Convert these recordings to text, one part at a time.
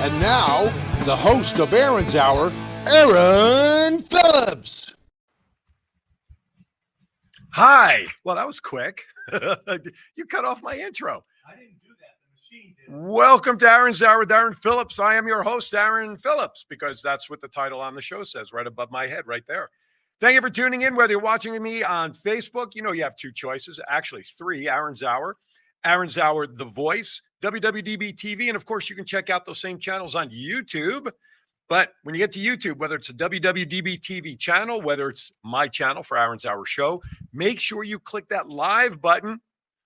And now, the host of Aaron's Hour, Aaron Phillips. Hi. Well, that was quick. You cut off my intro. I didn't do that. The machine did. Welcome to Aaron's Hour with Aaron Phillips. I am your host, Aaron Phillips, because that's what the title on the show says, right above my head, right there. Thank you for tuning in, whether you're watching me on Facebook. You know you have two choices, actually three, Aaron's Hour, The Voice, WWDB TV, and of course you can check out those same channels on YouTube. But when you get to YouTube, whether it's a WWDB TV channel, whether it's my channel for Aaron's Hour Show, make sure you click that live button,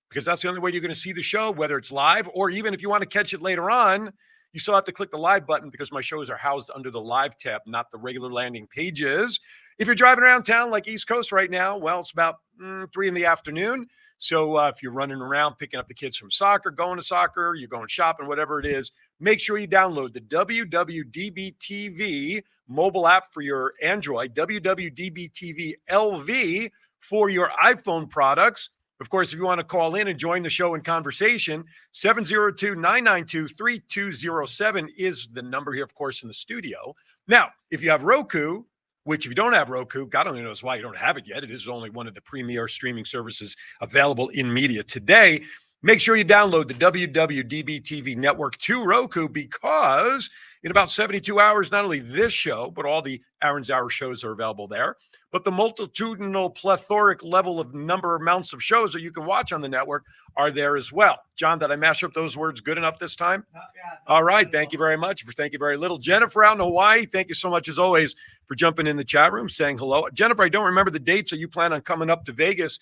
because that's the only way you're going to see the show, whether it's live or even if you want to catch it later on, you still have to click the live button because my shows are housed under the live tab, not the regular landing pages. If you're driving around town like East Coast right now, well, it's about 3 in the afternoon. So if you're running around picking up the kids from soccer, going to soccer, you're going shopping, whatever it is, make sure you download the WWDB TV mobile app for your Android, WWDB TV LV for your iPhone products. Of course, if you want to call in and join the show in conversation, 702-992-3207 is the number here, of course, in the studio. Now, if you have Roku, which if you don't have Roku, God only knows why you don't have it yet. It is only one of the premier streaming services available in media today. Make sure you download the WWDB TV network to Roku, because in about 72 hours, not only this show, but all the Aaron's Hour shows are available there. But the multitudinal, plethoric level of amounts of shows that you can watch on the network are there as well. John, did I mash up those words good enough this time? Not bad. All right. Thank you very much. Thank you very little. Jennifer out in Hawaii, thank you so much as always for jumping in the chat room, saying hello. Jennifer, I don't remember the dates that you plan on coming up to Vegas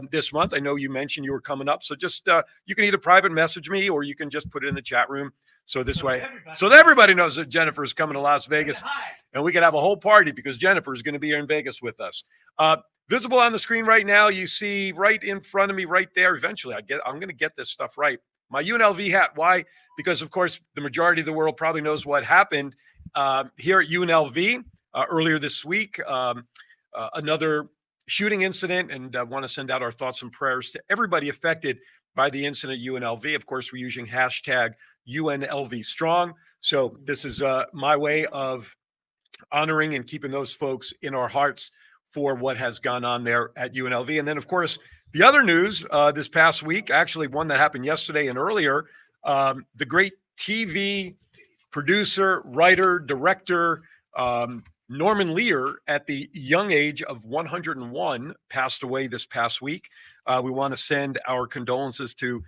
this month. I know you mentioned you were coming up. So just you can either private message me or you can just put it in the chat room. So this way, so everybody knows that Jennifer is coming to Las Vegas, and we can have a whole party because Jennifer is going to be here in Vegas with us. Visible on the screen right now, you see right in front of me, right there. Eventually, I'm going to get this stuff right. My UNLV hat. Why? Because of course, the majority of the world probably knows what happened here at UNLV earlier this week. Another shooting incident, and I want to send out our thoughts and prayers to everybody affected by the incident at UNLV. Of course, we're using hashtag UNLV Strong. So this is my way of honoring and keeping those folks in our hearts for what has gone on there at UNLV. And then, of course, the other news this past week, actually one that happened yesterday and earlier, the great TV producer, writer, director, Norman Lear, at the young age of 101, passed away this past week. We want to send our condolences to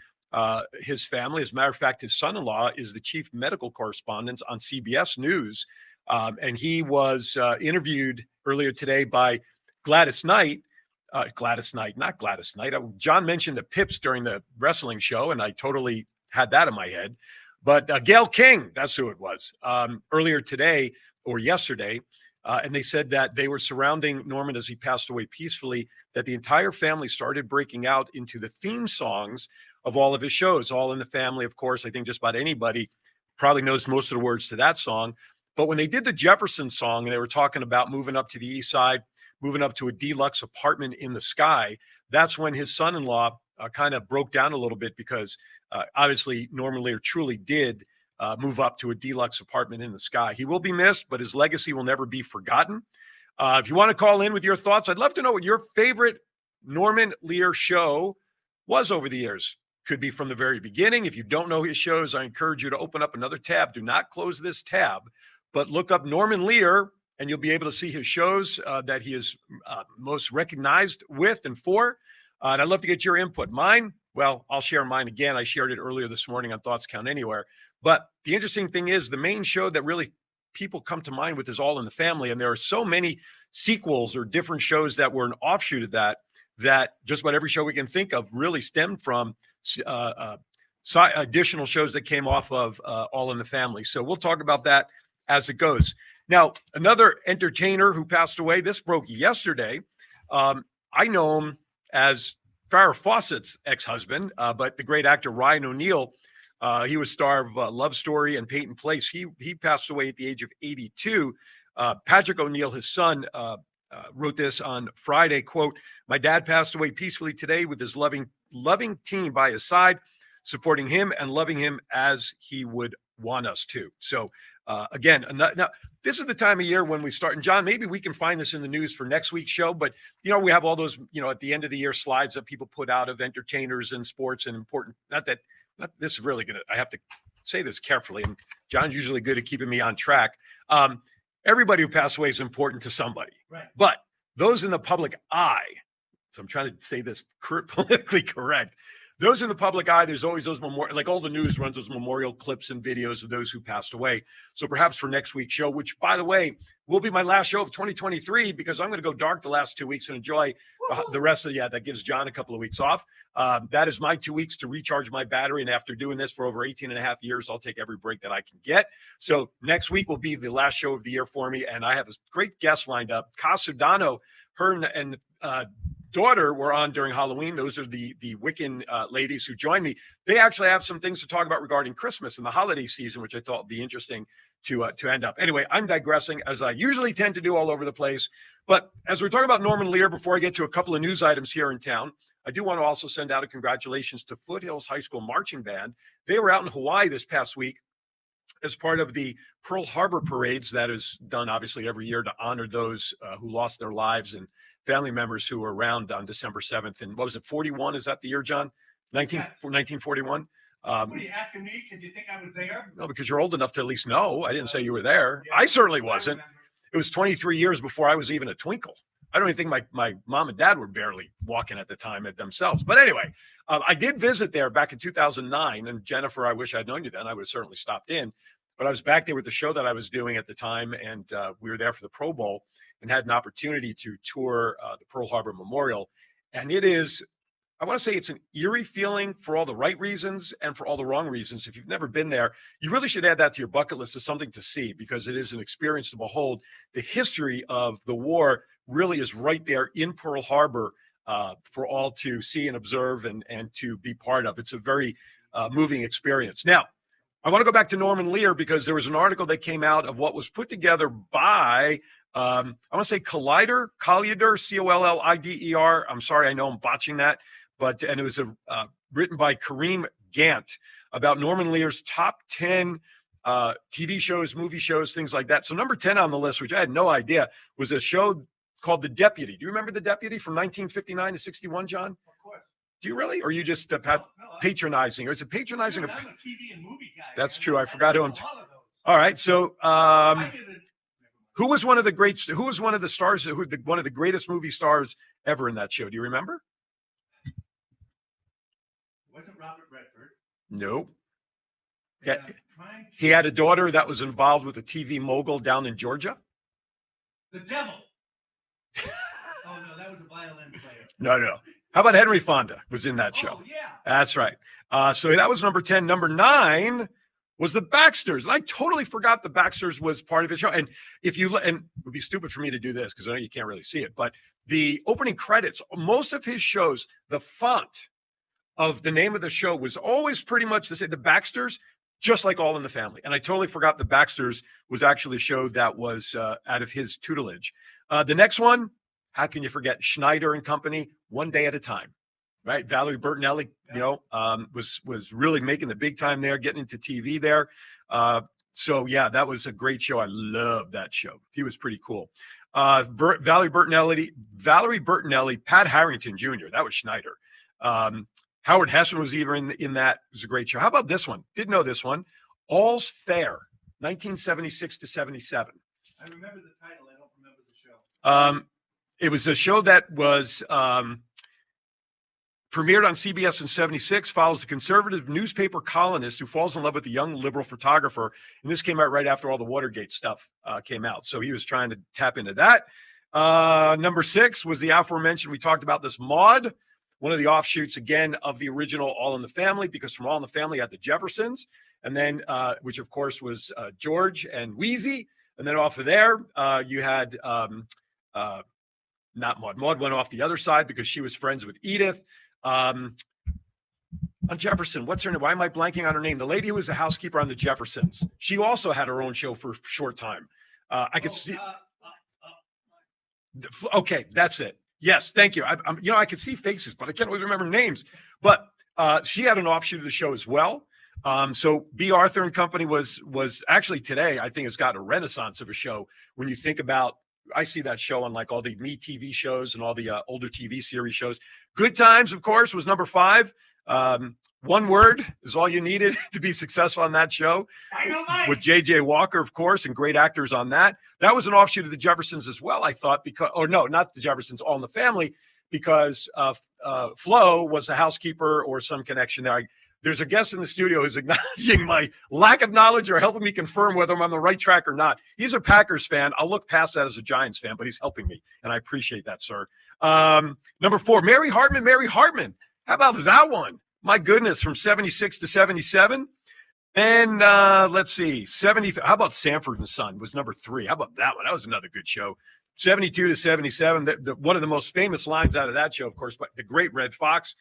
his family. As a matter of fact, his son-in-law is the chief medical correspondent on CBS News. And he was interviewed earlier today by Gladys Knight. Not Gladys Knight. John mentioned the Pips during the wrestling show, and I totally had that in my head. But Gail King, that's who it was, earlier today or yesterday. And they said that they were surrounding Norman as he passed away peacefully, that the entire family started breaking out into the theme songs of all of his shows. All in the Family, of course. I think just about anybody probably knows most of the words to that song. But when they did the Jefferson song and they were talking about moving up to the east side, moving up to a deluxe apartment in the sky, that's when his son-in-law kind of broke down a little bit, because obviously Norman Lear truly did move up to a deluxe apartment in the sky. He will be missed, but his legacy will never be forgotten. If you want to call in with your thoughts, I'd love to know what your favorite Norman Lear show was over the years. Could be from the very beginning. If you don't know his shows, I encourage you to open up another tab. Do not close this tab, but look up Norman Lear, and you'll be able to see his shows that he is most recognized with and for. And I'd love to get your input. Mine, well, I'll share mine again. I shared it earlier this morning on Thoughts Count Anywhere. But the interesting thing is, the main show that really people come to mind with is All in the Family. And there are so many sequels or different shows that were an offshoot of that, that just about every show we can think of really stemmed from additional shows that came off of All in the Family. So we'll talk about that as it goes. Now, another entertainer who passed away, this broke yesterday. I know him as Farrah Fawcett's ex-husband, but the great actor Ryan O'Neal, he was star of Love Story and Peyton Place. He passed away at the age of 82. Patrick O'Neal, his son, wrote this on Friday, quote, "My dad passed away peacefully today with his loving team by his side, supporting him and loving him as he would want us to. So again, now this is the time of year when we start. And John, maybe we can find this in the news for next week's show. But we have all those at the end of the year slides that people put out of entertainers and sports and important. Not this is really gonna. I have to say this carefully. And John's usually good at keeping me on track. Everybody who passed away is important to somebody, Right. But those in the public eye. So I'm trying to say this politically correct. Those in the public eye, there's always those memorial, like all the news runs those memorial clips and videos of those who passed away. So perhaps for next week's show, which by the way, will be my last show of 2023, because I'm going to go dark the last 2 weeks and enjoy the rest of that gives John a couple of weeks off. That is my 2 weeks to recharge my battery. And after doing this for over 18 and a half years, I'll take every break that I can get. So next week will be the last show of the year for me. And I have a great guest lined up. Casudano, her and daughter were on during Halloween. Those are the Wiccan ladies who joined me. They actually have some things to talk about regarding Christmas and the holiday season, which I thought would be interesting to end up. Anyway, I'm digressing, as I usually tend to do, all over the place. But as we're talking about Norman Lear, before I get to a couple of news items here in town, I do want to also send out a congratulations to Foothills High School Marching Band. They were out in Hawaii this past week as part of the Pearl Harbor parades that is done obviously every year to honor those who lost their lives and family members who were around on December 7th. And what was it, 41? Is that the year, John? 1941? What are you asking me? Did you think I was there? No, because you're old enough to at least know. I didn't say you were there. I certainly wasn't. It was 23 years before I was even a twinkle. I don't even think my mom and dad were barely walking at the time at themselves. But anyway, I did visit there back in 2009. And Jennifer, I wish I'd known you then. I would have certainly stopped in. But I was back there with the show that I was doing at the time. And we were there for the Pro Bowl and had an opportunity to tour the Pearl Harbor Memorial. And it is, I want to say it's an eerie feeling for all the right reasons and for all the wrong reasons. If you've never been there, you really should add that to your bucket list as something to see, because it is an experience to behold. The history of the war really is right there in Pearl Harbor for all to see and observe and to be part of. It's a very moving experience. Now, I want to go back to Norman Lear, because there was an article that came out of what was put together by I want to say Collider, Collider. I'm sorry, I know I'm botching that, and it was written by Kareem Gant about Norman Lear's top 10 TV shows, movie shows, things like that. So number 10 on the list, which I had no idea, was a show called The Deputy. Do you remember The Deputy from 1959 to 61, John? Of course. Do you really? Or are you just patronizing? Or is it patronizing? I'm a TV and movie guy. That's true. I forgot who I'm. All right. So who was one of the stars? One of the greatest movie stars ever in that show? Do you remember? Wasn't Robert Redford? No. Yeah. He had a daughter that was involved with a TV mogul down in Georgia. The Devil. Oh no, that was a violin player. No. How about Henry Fonda was in that show? Oh yeah. That's right. So that was number 10. Number 9 was the Baxters. And I totally forgot the Baxters was part of his show. And and it would be stupid for me to do this because I know you can't really see it, but the opening credits, most of his shows, the font of the name of the show was always pretty much the same. The Baxters, just like All in the Family. And I totally forgot the Baxters was actually a show that was out of his tutelage. The next one, how can you forget? Schneider and Company, One Day at a Time. Right, Valerie Bertinelli, was really making the big time there, getting into TV there. So yeah, that was a great show. I loved that show. He was pretty cool. Valerie Bertinelli, Pat Harrington Jr. That was Schneider. Howard Hesseman was even in that. It was a great show. How about this one? Didn't know this one. All's Fair, 1976 to 77. I remember the title. I don't remember the show. It was a show that was premiered on CBS in 76, follows a conservative newspaper columnist who falls in love with a young liberal photographer. And this came out right after all the Watergate stuff came out. So he was trying to tap into that. Number 6 was the aforementioned, we talked about this, Maude, one of the offshoots, again, of the original All in the Family, because from All in the Family you had the Jeffersons, and then, which of course was George and Wheezy. And then off of there, you had not Maude. Maude went off the other side because she was friends with Edith. On Jefferson, what's her name? Why am I blanking on her name? The lady who was the housekeeper on the Jeffersons. She also had her own show for a short time. I could see. Okay, that's it. Yes, thank you. I could see faces, but I can't always remember names. But she had an offshoot of the show as well. So B. Arthur and Company was actually today, I think it's got a renaissance of a show. When you think about, I see that show on like all the Me TV shows and all the older TV series shows. Good Times, of course, was number 5. One word is all you needed to be successful on that show. With J.J. Walker, of course, and great actors on that. That was an offshoot of the Jeffersons as well, I thought, because, or no, not the Jeffersons, All in the Family, because Flo was the housekeeper or some connection there. There's a guest in the studio who's acknowledging my lack of knowledge or helping me confirm whether I'm on the right track or not. He's a Packers fan. I'll look past that as a Giants fan, but he's helping me, and I appreciate that, sir. Number 4, Mary Hartman. Mary Hartman. How about that one? My goodness, from 76 to 77. And let's see, 70. How about Sanford and Son was number 3? How about that one? That was another good show. 72 to 77. One of the most famous lines out of that show, of course, but the great Red Fox.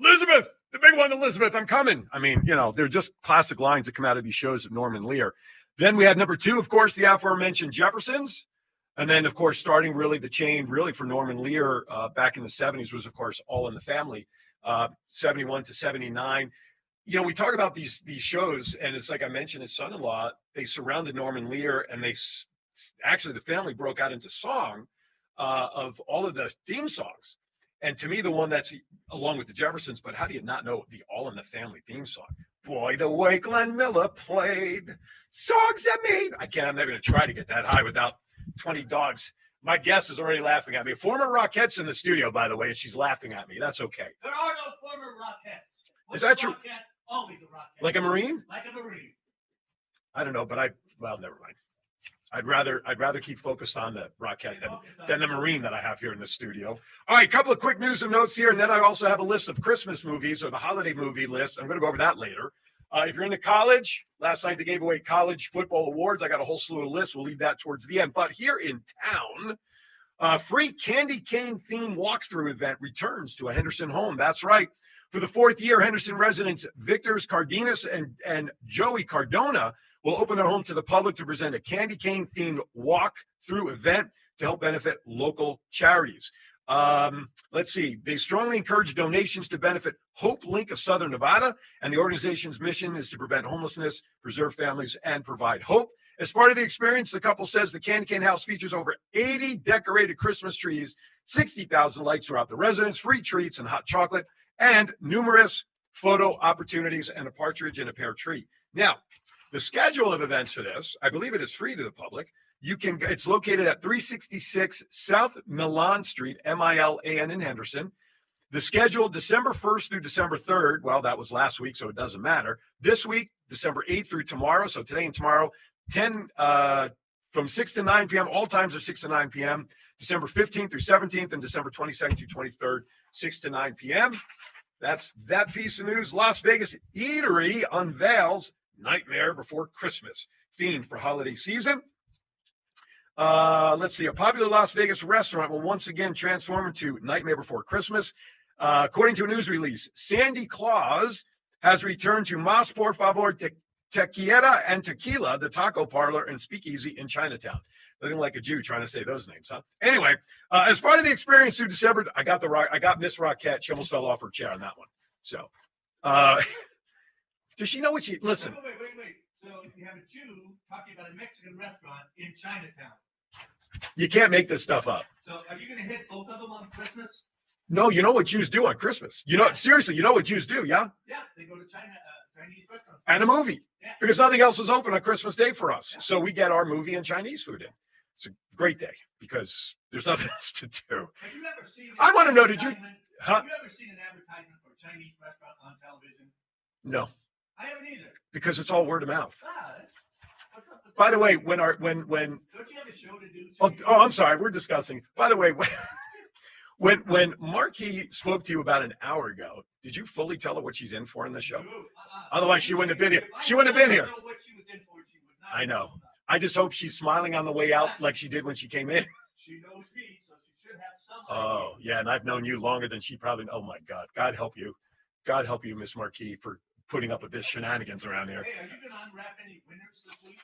Elizabeth, the big one, Elizabeth, I'm coming. I mean, you know, they're just classic lines that come out of these shows of Norman Lear. Then we had number 2, of course, the aforementioned Jeffersons. And then, of course, starting really the chain really for Norman Lear back in the 70s was, of course, All in the Family, 71 to 79. You know, we talk about these shows, and it's like I mentioned, his son-in-law, they surrounded Norman Lear, and they actually, the family broke out into song of all of the theme songs. And to me, the one that's along with the Jeffersons, but how do you not know the All in the Family theme song? Boy, the way Glenn Miller played songs that made. I'm never going to try to get that high without 20 dogs. My guest is already laughing at me. Former Rockettes in the studio, by the way, and she's laughing at me. That's okay. There are no former Rockettes. Is that true? Rockette, always a Rockette. Like a Marine? Like a Marine. I don't know, but well, never mind. I'd rather keep focused on the Rockette than the Marine that I have here in the studio. All right, a couple of quick news and notes here, and then I also have a list of Christmas movies or the holiday movie list. I'm going to go over that later. If you're into college, last night they gave away college football awards. I got a whole slew of lists. We'll leave that towards the end. But here in town, free candy cane theme walkthrough event returns to a Henderson home. That's right. For the 4th year, Henderson residents Victor's Cardenas and Joey Cardona will open their home to the public to present a candy cane themed walk-through event to help benefit local charities. Let's see. They strongly encourage donations to benefit Hope Link of Southern Nevada, and the organization's mission is to prevent homelessness, preserve families, and provide hope. As part of the experience, the couple says the Candy Cane House features over 80 decorated Christmas trees, 60,000 lights throughout the residence, free treats and hot chocolate, and numerous photo opportunities and a partridge in a pear tree. Now, the schedule of events for this, I believe it is free to the public. It's located at 366 South Milan Street, Milan in Henderson. The schedule, December 1st through December 3rd. Well, that was last week, so it doesn't matter. This week, December 8th through tomorrow. So today and tomorrow, from 6 to 9 p.m. All times are 6 to 9 p.m. December 15th through 17th and December 22nd through 23rd, 6 to 9 p.m. That's that piece of news. Las Vegas Eatery unveils Nightmare Before Christmas theme for holiday season. Let's see. A popular Las Vegas restaurant will once again transform into Nightmare Before Christmas. According to a news release, Sandy Claus has returned to Mas Por Favor Tequila and Tequila, the taco parlor and speakeasy in Chinatown. Looking like a Jew trying to say those names, huh? Anyway, as part of the experience through December, I got Miss Rockette. She almost fell off her chair on that one. So, does she know what she? Listen. Wait. So you have a Jew talking about a Mexican restaurant in Chinatown. You can't make this stuff up. So are you going to hit both of them on Christmas? No, you know what Jews do on Christmas. You know, seriously, you know what Jews do, yeah? Yeah, they go to Chinese restaurants. And a movie. Yeah. Because nothing else is open on Christmas Day for us. Yeah. So we get our movie and Chinese food in. It's a great day because there's nothing else to do. Have you ever seen I want to know, did you? Have you ever seen an advertisement for a Chinese restaurant on television? No. I haven't either. Because it's all word of mouth. What's up with By that? the way, when Don't you have a show to do? oh, I'm sorry, we're discussing. By the way, when Marque spoke to you about an hour ago, did you fully tell her what she's in for in the show? Otherwise, she wouldn't have been here. She wouldn't have been here. I know. I just hope she's smiling on the way out like she did when she came in. She knows me, so she should have some. Oh, yeah, and I've known you longer than she probably. Oh my God, God help you, Miss Marque, for putting up with this shenanigans around here. Hey, are you going to unwrap any winners this week?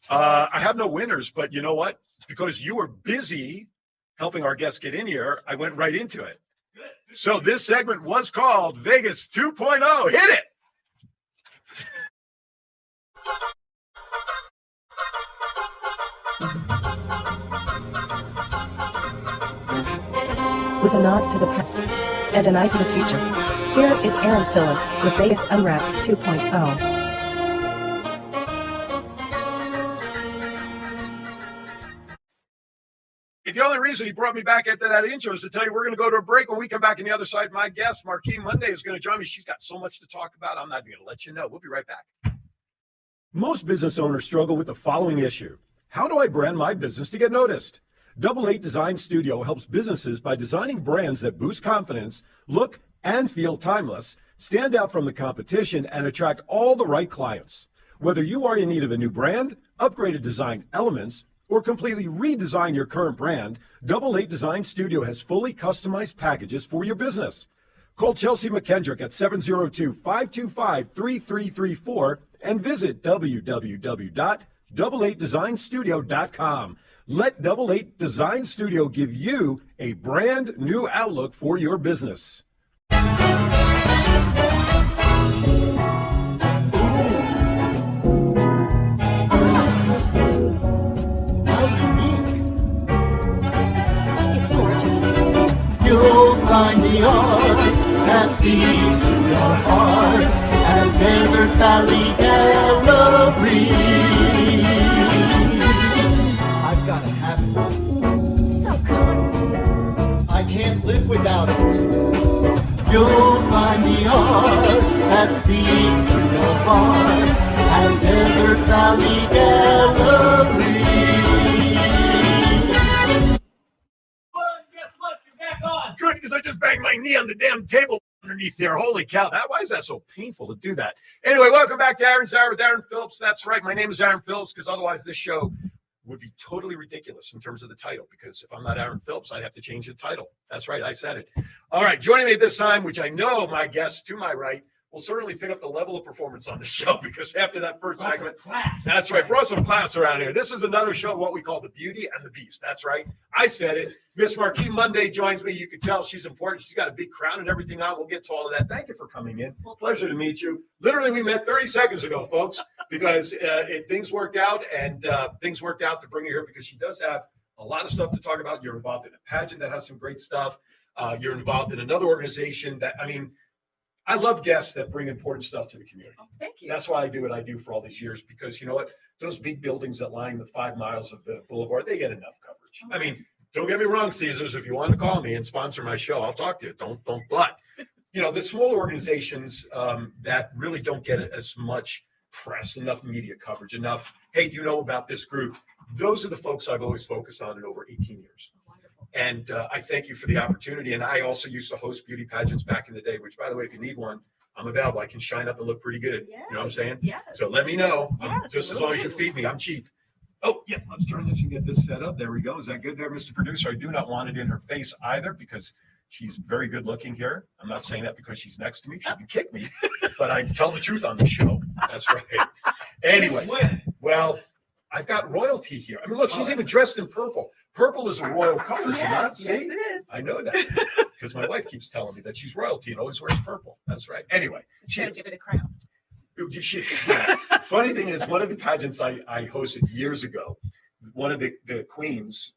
I have no winners, but you know what? Because you were busy helping our guests get in here, I went right into it. Good. So this segment was called Vegas 2.0. Hit it. With a nod to the past and an eye to the future, here is Aaron Phillips with Vegas Unwrapped 2.0. The only reason he brought me back after that intro is to tell you we're going to go to a break. When we come back on the other side, my guest, Marque Munday, is going to join me. She's got so much to talk about. I'm not going to let you know. We'll be right back. Most business owners struggle with the following issue. How do I brand my business to get noticed? Double 8 Design Studio helps businesses by designing brands that boost confidence, look and feel timeless, stand out from the competition, and attract all the right clients. Whether you are in need of a new brand, upgraded design elements, or completely redesign your current brand, Double 8 Design Studio has fully customized packages for your business. Call Chelsea McKendrick at 702-525-3334 and visit www.double8designstudio.com. Let Double 8 Design Studio give you a brand new outlook for your business. You'll find the art that speaks to your heart at Desert Valley Gallery. I've got to have it. So colorful. I can't live without it. You'll find the art that speaks to your heart at Desert Valley Gallery. Good, because I just banged my knee on the damn table underneath there. Holy cow. Why is that so painful to do that? Anyway, welcome back to Aaron's Hour with Aaron Phillips. That's right. My name is Aaron Phillips, because otherwise this show would be totally ridiculous in terms of the title, because if I'm not Aaron Phillips, I'd have to change the title. That's right. I said it. All right. Joining me this time, which I know my guest to my right will certainly pick up the level of performance on the show, because after that first segment, that's right, brought some class around here. This is another show, what we call the Beauty and the Beast. That's right. I said it. Miss Marque Munday joins me. You can tell she's important. She's got a big crown and everything on. We'll get to all of that. Thank you for coming in. Pleasure to meet you. Literally, we met 30 seconds ago, folks, because things worked out, and things worked out to bring you here, because she does have a lot of stuff to talk about. You're involved in a pageant that has some great stuff. You're involved in another organization that, I love guests that bring important stuff to the community. Oh, thank you. That's why I do what I do for all these years, because you know what? Those big buildings that line the 5 miles of the boulevard, they get enough coverage. Don't get me wrong, Caesars. If you want to call me and sponsor my show, I'll talk to you. Don't. But, the smaller organizations that really don't get as much press, enough media coverage, enough, hey, do you know about this group? Those are the folks I've always focused on in over 18 years. And I thank you for the opportunity. And I also used to host beauty pageants back in the day, which, by the way, if you need one, I'm available. I can shine up and look pretty good. Yes. You know what I'm saying? Yes. So let me know. Yes, Just as long as you feed me, I'm cheap. Oh, yeah. Let's turn this and get this set up. There we go. Is that good there, Mr. Producer? I do not want it in her face either, because she's very good looking here. I'm not saying that because she's next to me. She can kick me, but I tell the truth on the show. That's right. Anyway, well, I've got royalty here. Look, she's even dressed in purple. Purple is a royal color. Yes, yes, it is. I know that, because my wife keeps telling me that she's royalty and always wears purple. That's right. Anyway, She'll give it a crown. Funny thing is, one of the pageants I hosted years ago, one of the queens,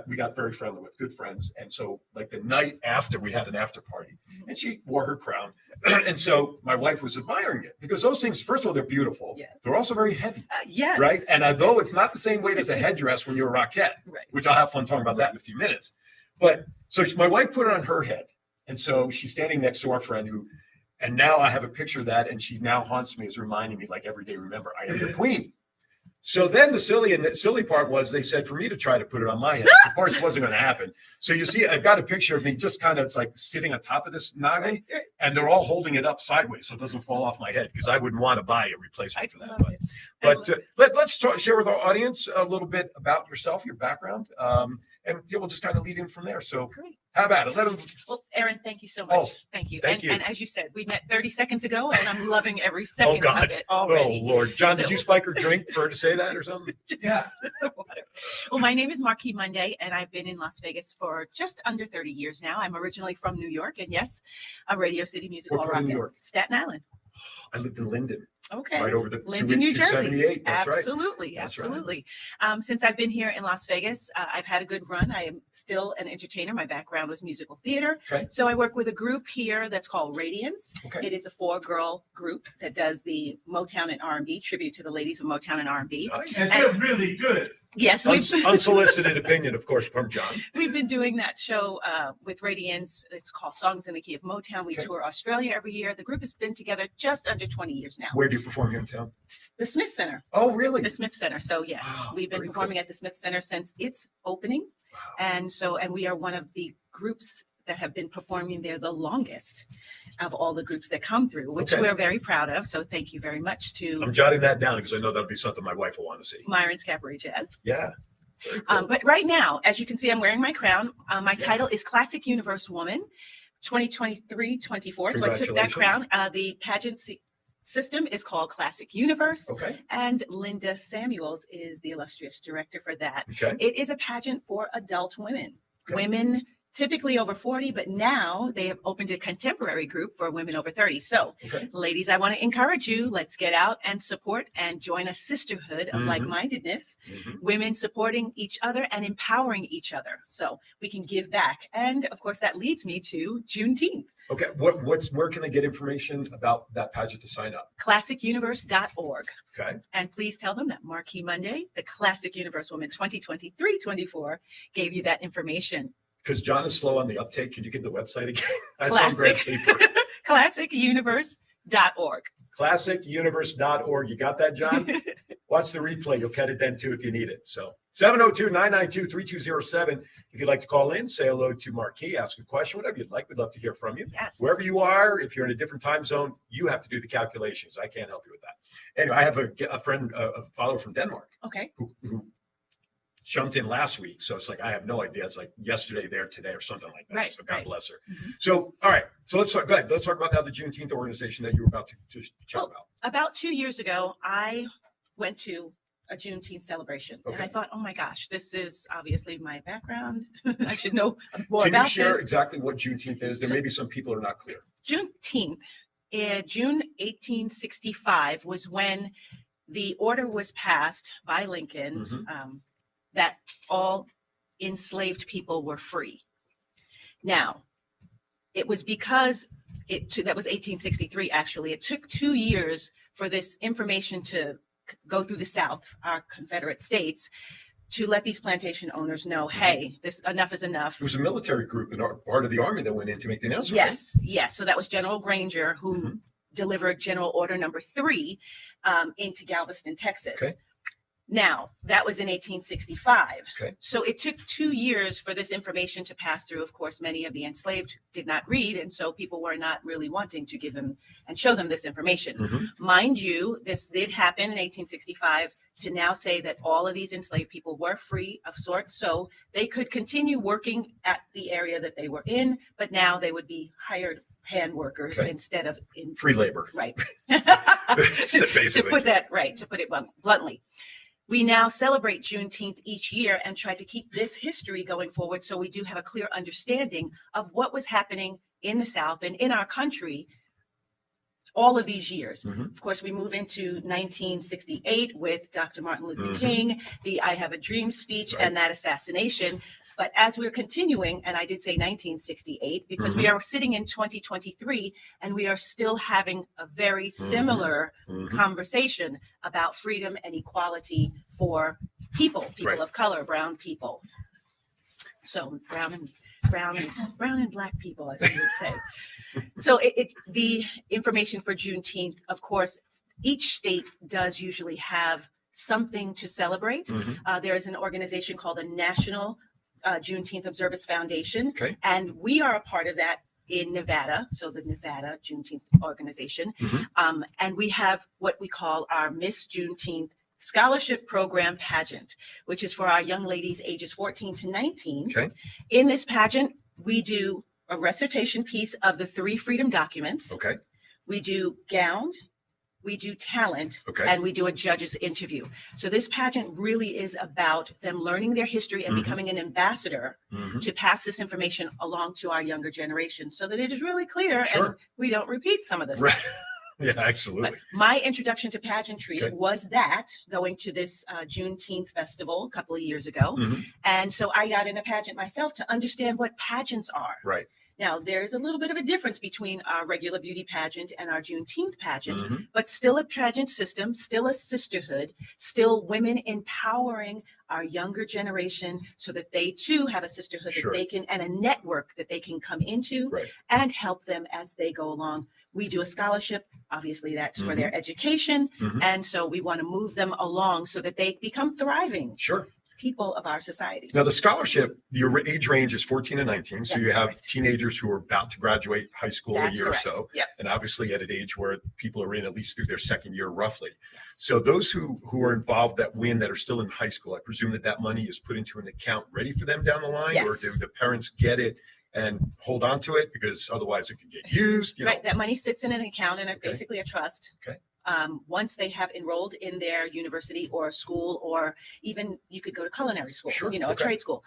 we got very friendly with, good friends. And so like the night after, we had an after party, and she wore her crown. And so my wife was admiring it, because those things, first of all, they're beautiful. Yes. They're also very heavy. Yes. Right. And although it's not the same weight as a headdress when you're a Rockette, Right. which I'll have fun talking about that in a few minutes. But so my wife put it on her head. And so she's standing next to our friend and now I have a picture of that, and she now haunts me as reminding me, like every day, remember, I am your queen. So then the silly part was, they said for me to try to put it on my head. Of course, it wasn't going to happen. So you see, I've got a picture of me just kind of, it's like sitting on top of this noggin, and they're all holding it up sideways so it doesn't fall off my head, because I wouldn't want to buy a replacement for that. But let's share with our audience a little bit about yourself, your background, and we'll just kind of lead in from there. So Great. How about it? Well, Aaron, thank you so much. Oh, thank you. Thank you. And as you said, we met 30 seconds ago, and I'm loving every second Oh, God. of it already. Oh, Lord. John, did So- you spike her drink for her to say that or something? Just the water. Well, my name is Marque Munday, and I've been in Las Vegas for just under 30 years now. I'm originally from New York, and yes, a Radio City Music What Hall part of rock. New York? Staten Island. I lived in Linden. Okay. Right over the Linden, New Jersey. 278. That's right. Absolutely. That's right. Absolutely. Since I've been here in Las Vegas, I've had a good run. I am still an entertainer. My background was musical theater. Okay. So I work with a group here that's called Radiance. Okay. It is a 4-girl group that does the Motown and R&B, tribute to the ladies of Motown and R&B. Nice. And they're really good. Yes, Unsolicited opinion, of course, from John. we've been doing that show with Radiance. It's called Songs in the Key of Motown. We Okay. tour Australia every year. The group has been together just under 20 years now. Where do you perform here in town? The Smith Center. Oh, really? The Smith Center. So yes, Wow, we've been very performing cool. at the Smith Center since its opening. Wow. And we are one of the groups that have been performing there the longest of all the groups that come through, which Okay. we're very proud of. So thank you very much I'm to jotting that down because I know that'll be something my wife will want to see. Myron's Cabaret Jazz. Yeah. Very cool. But right now, as you can see, I'm wearing my crown. My title is Classic Universe Woman 2023-24. So I took that crown. The pageant system is called Classic Universe. Okay. And Linda Samuels is the illustrious director for that. Okay. It is a pageant for adult women. Okay. Women typically over 40, but now they have opened a contemporary group for women over 30. So, Okay. ladies, I want to encourage you. Let's get out and support and join a sisterhood of Mhm. like-mindedness, Mhm. women supporting each other and empowering each other so we can give back. And of course, that leads me to Juneteenth. Okay. Where can they get information about that pageant to sign up? ClassicUniverse.org. Okay. And please tell them that Marque Munday, the Classic Universe Woman 2023-24, gave you that information. Because John is slow on the uptake. Could you get the website again? I saw him grab paper. ClassicUniverse.org. ClassicUniverse.org. You got that, John? Watch the replay. You'll get it then too if you need it. So 702-992-3207. If you'd like to call in, say hello to Marquis, ask a question, whatever you'd like. We'd love to hear from you. Yes. Wherever you are, if you're in a different time zone, you have to do the calculations. I can't help you with that. Anyway, I have a friend, a follower from Denmark Okay. who jumped in last week. So it's like, I have no idea. It's like yesterday, there, today, or something like that. Right, So God right. bless her. Mhm. So, all right. So let's talk. Go ahead. Let's talk about now the Juneteenth organization that you were about to chat Well, about. About 2 years ago, I went to a Juneteenth celebration. And Okay. I thought, oh my gosh, this is obviously my background. I should know more Can you about share this. exactly what Juneteenth is? There So- may be some people are not clear. Juneteenth, June 1865 was when the order was passed by Lincoln Mhm. that all enslaved people were free. Now, it was because that was 1863, actually. It took 2 years for this information to go through the South, our Confederate states, to let these plantation owners know, hey, this enough is enough. It was a military group and part of the army that went in to make the announcement. right? Yes, yes. So that was General Granger who Mhm. delivered General Order Number 3 into Galveston, Texas. Okay. Now, that was in 1865. Okay. So it took 2 years for this information to pass through. Of course, many of the enslaved did not read, and so people were not really wanting to give them and show them this information. Mhm. Mind you, this did happen in 1865 to now say that all of these enslaved people were free of sorts, so they could continue working at the area that they were in, but now they would be hired hand workers Okay. instead of in Free labor. Right. Basically. To put that right, to put it bluntly. We now celebrate Juneteenth each year and try to keep this history going forward so we do have a clear understanding of what was happening in the South and in our country all of these years. Mhm. Of course, we move into 1968 with Dr. Martin Luther Mhm. King, the I Have a Dream speech, Right. and that assassination. But as we're continuing, and I did say 1968, because we Mhm. are sitting in 2023 and we are still having a very similar Mhm. conversation about freedom and equality for people Right. of color, brown people. So brown and black people, as we would say. So the information for Juneteenth, of course, each state does usually have something to celebrate. Mhm. There is an organization called the National Juneteenth Observance Foundation, Okay. and we are a part of that in Nevada, so the Nevada Juneteenth organization. Mhm. And we have what we call our Miss Juneteenth Scholarship Program pageant, which is for our young ladies ages 14 to 19. Okay. In this pageant, we do a recitation piece of the 3 freedom documents. Okay. We do gowned, we do talent, Okay. and we do a judge's interview. So this pageant really is about them learning their history and Mhm. becoming an ambassador Mhm. to pass this information along to our younger generation so that it is really clear Sure. and we don't repeat some of this Right. stuff. Yeah, absolutely. But my introduction to pageantry Okay. was that going to this Juneteenth festival a couple of years ago. Mhm. And so I got in a pageant myself to understand what pageants are. Right. Now, there's a little bit of a difference between our regular beauty pageant and our Juneteenth pageant, Mhm. but still a pageant system, still a sisterhood, still women empowering our younger generation so that they too have a sisterhood Sure. that they can, and a network that they can come into Right. and help them as they go along. We do a scholarship. Obviously, that's for Mhm. their education. Mhm. And so we want to move them along so that they become thriving Sure. people of our society. Now, the scholarship, your age range is 14 and 19. So That's you have correct. teenagers who are about to graduate high school a That's year correct. or so. Yep. And obviously at an age where people are in at least through their second year roughly. Yes. So those who are involved that win that are still in high school, I presume that money is put into an account ready for them down the line? Or Yes. do the parents get it and hold on to it because otherwise it could get used? Right. That money sits in an account and Okay. basically a trust. Okay. Once they have enrolled in their university or school, or even you could go to culinary school, Sure. a Okay. trade school.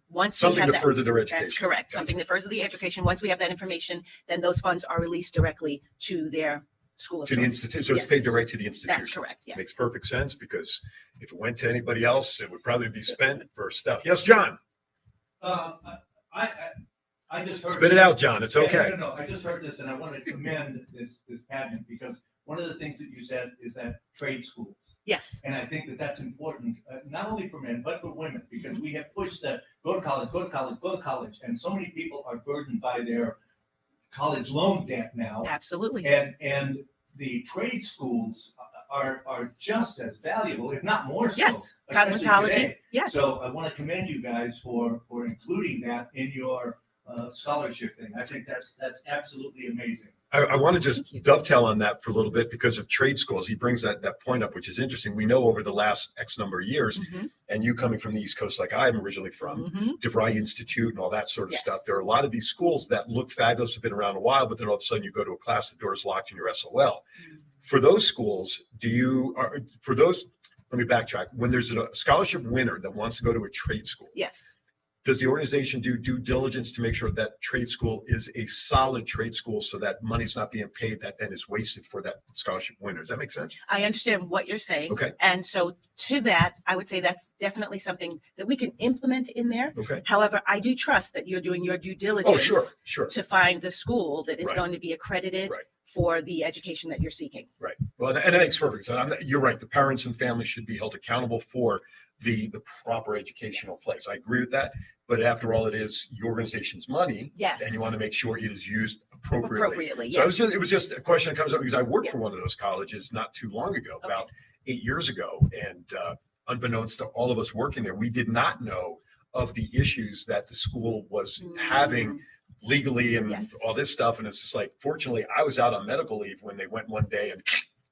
Once we Something have to that, further their education. that's correct. Gotcha. Something that furthers the education. Once we have that information, then those funds are released directly to their school of To the choice. institute. So Yes. it's paid direct to the institution. That's correct. Yes. Makes perfect sense because if it went to anybody else, it would probably be spent for stuff. Yes, John. I just heard. Spit it out, John. It's Yeah, okay. No, I just heard this and I want to commend this pageant because one of the things that you said is that trade schools. Yes. And I think that that's important, not only for men, but for women, because we have pushed that go to college, go to college, go to college. And so many people are burdened by their college loan debt now. Absolutely. And the trade schools are just as valuable, if not more so. Yes. especially Cosmetology. today. Yes. So I want to commend you guys for including that in your scholarship thing. I think that's absolutely amazing. I want to Thank just you. dovetail on that for a little bit because of trade schools. He brings that point up, which is interesting. We know over the last X number of years, Mhm. and you coming from the East Coast like I'm originally from, Mhm. DeVry Institute and all that sort of Yes. stuff. There are a lot of these schools that look fabulous, have been around a while, but then all of a sudden you go to a class, the door is locked and you're SOL. For those schools, let me backtrack. When there's a scholarship winner that wants to go to a trade school, Yes. does the organization do due diligence to make sure that trade school is a solid trade school so that money's not being paid that then is wasted for that scholarship winner? Does that make sense? I understand what you're saying. Okay. And so to that, I would say that's definitely something that we can implement in there. Okay. However, I do trust that you're doing your due diligence Oh, sure. to find the school that is Right. going to be accredited Right. for the education that you're seeking. Right. Well, and it makes perfect sense. You're right. The parents and families should be held accountable for the proper educational Yes. place. I agree with that. But after all, it is your organization's money. Yes. And you want to make sure it is used appropriately. Appropriately, So yes. it was just a question that comes up because I worked Yeah. for one of those colleges not too long ago, Okay. about 8 years ago. And unbeknownst to all of us working there, we did not know of the issues that the school was having legally and Yes. all this stuff. And it's just like, fortunately, I was out on medical leave when they went one day and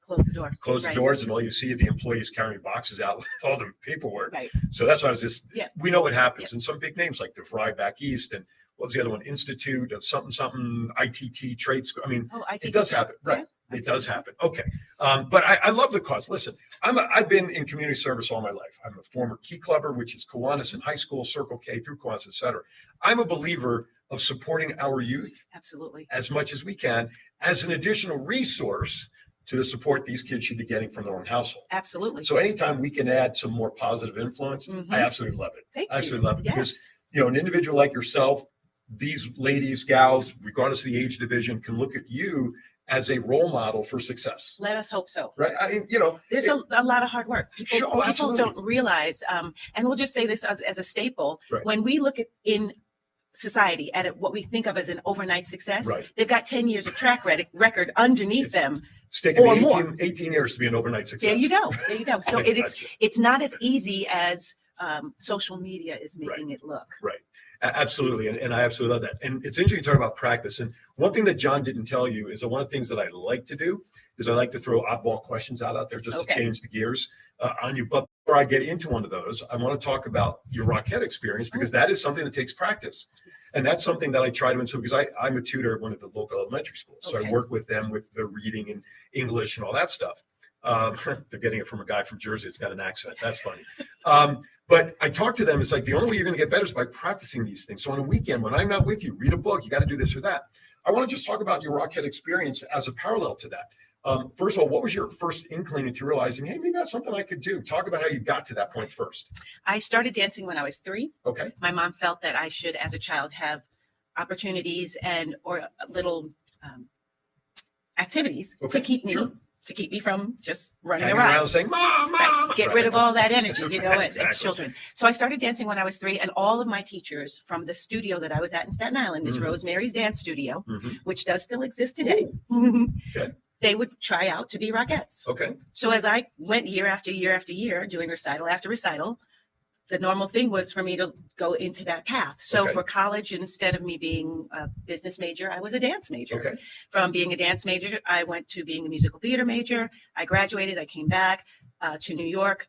Close the door. closed Right. the doors, and all you see are the employees carrying boxes out with all the paperwork. Right. So that's why I was just, Yeah. we know what happens. And some big names like DeVry back east, and what was the other one? Institute of something, ITT trade school. I mean, Oh, it does happen, right? Yeah. It does happen. Okay. But I love the cause. Listen, I've been in community service all my life. I'm a former Key Clubber, which is Kiwanis in high school, Circle K through Kiwanis, et cetera. I'm a believer of supporting our youth Absolutely. as much as we can as an additional resource to the support these kids should be getting from their own household. Absolutely. So anytime we can add some more positive influence, Mhm. I absolutely love it. Thank I you. absolutely love it because, Yes. an individual like yourself, these ladies, gals, regardless of the age division, can look at you as a role model for success, Let us hope so. right? I mean, There's a lot of hard work. People, Sure, people absolutely. don't realize, and we'll just say this as a staple. Right. When we look at in society at what we think of as an overnight success, Right. they've got 10 years of track record underneath It's them. it's taken Or me more. 18 years to be an overnight success. There you go. There you go. So I gotcha. it's not as easy as social media is making it look. Right. Absolutely. And I absolutely love that. And it's interesting to talk about practice. And one thing that John didn't tell you is that one of the things that I like to do is I like to throw oddball questions out there just to Okay. change the gears on you. But before I get into one of those, I want to talk about your Rockhead experience because that is something that takes practice. Yes. And that's something that I try to instill because I'm a tutor at one of the local elementary schools. So Okay. I work with them with the reading and English and all that stuff. They're getting it from a guy from Jersey. It's got an accent. That's funny. But I talk to them. It's like the only way you're going to get better is by practicing these things. So on a weekend, when I'm not with you, read a book. You got to do this or that. I want to just talk about your Rockhead experience as a parallel to that. First of all, what was your first inkling into realizing, hey, maybe that's something I could do? Talk about how you got to that point first. I started dancing when I was 3. Okay. My mom felt that I should, as a child, have opportunities and or little activities Okay, to keep me sure. from just running Hanging around. around saying, Mom, Right. Mom. Get Right. rid of all that energy, you know, as Exactly. children. So I started dancing when I was 3, and all of my teachers from the studio that I was at in Staten Island, Miss Mhm. Rosemary's Dance Studio, Mhm. which does still exist today, Okay. they would try out to be Rockettes. Okay. So as I went year after year after year, doing recital after recital, the normal thing was for me to go into that path. So Okay. for college, instead of me being a business major, I was a dance major. Okay. From being a dance major, I went to being a musical theater major. I graduated, I came back to New York,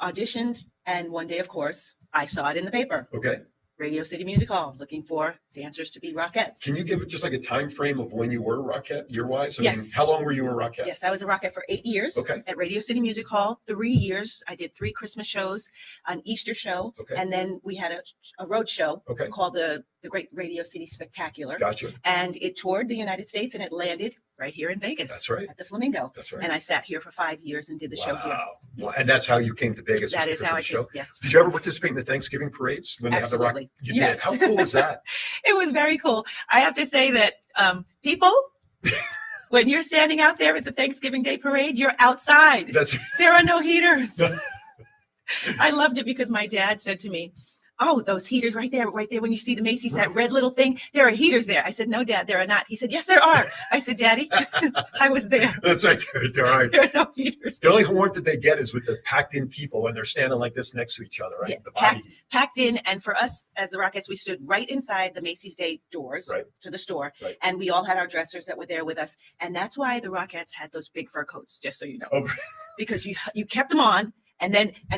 auditioned, and one day, of course, I saw it in the paper. Okay. Radio City Music Hall, looking for dancers to be Rockettes. Can you give just like a time frame of when you were a Rockette, year-wise? I Yes. mean, how long were you a Rockette? Yes, I was a Rockette for 8 years Okay. at Radio City Music Hall, 3 years. I did 3 Christmas shows, an Easter show, Okay. and then we had a road show Okay. called the Great Radio City Spectacular. Gotcha. And it toured the United States, and it landed right here in Vegas. That's right. At the Flamingo. That's right. And I sat here for 5 years and did the show here. Wow. Yes. And that's how you came to Vegas. That was is because how of I the show. came. Yes. Did you ever participate in the Thanksgiving parades when they have the rock? Absolutely. You Yes. did. How cool was that? It was very cool. I have to say that people, when you're standing out there at the Thanksgiving Day parade, you're outside. That's There are no heaters. I loved it because my dad said to me, "Oh, those heaters right there. When you see the Macy's, that red little thing, there are heaters there." I said, "No, Dad, there are not." He said, "Yes, there are." I said, "Daddy, I was there. that's right. They're all right. There are no heaters." The only warmth that they get is with the packed in people when they're standing like this next to each other, right? Yeah, The body heat. Packed in, and for us as the Rockettes, we stood right inside the Macy's Day doors Right. to the store, Right. and we all had our dressers that were there with us, and that's why the Rockettes had those big fur coats, just so you know, Oh, because you kept them on, and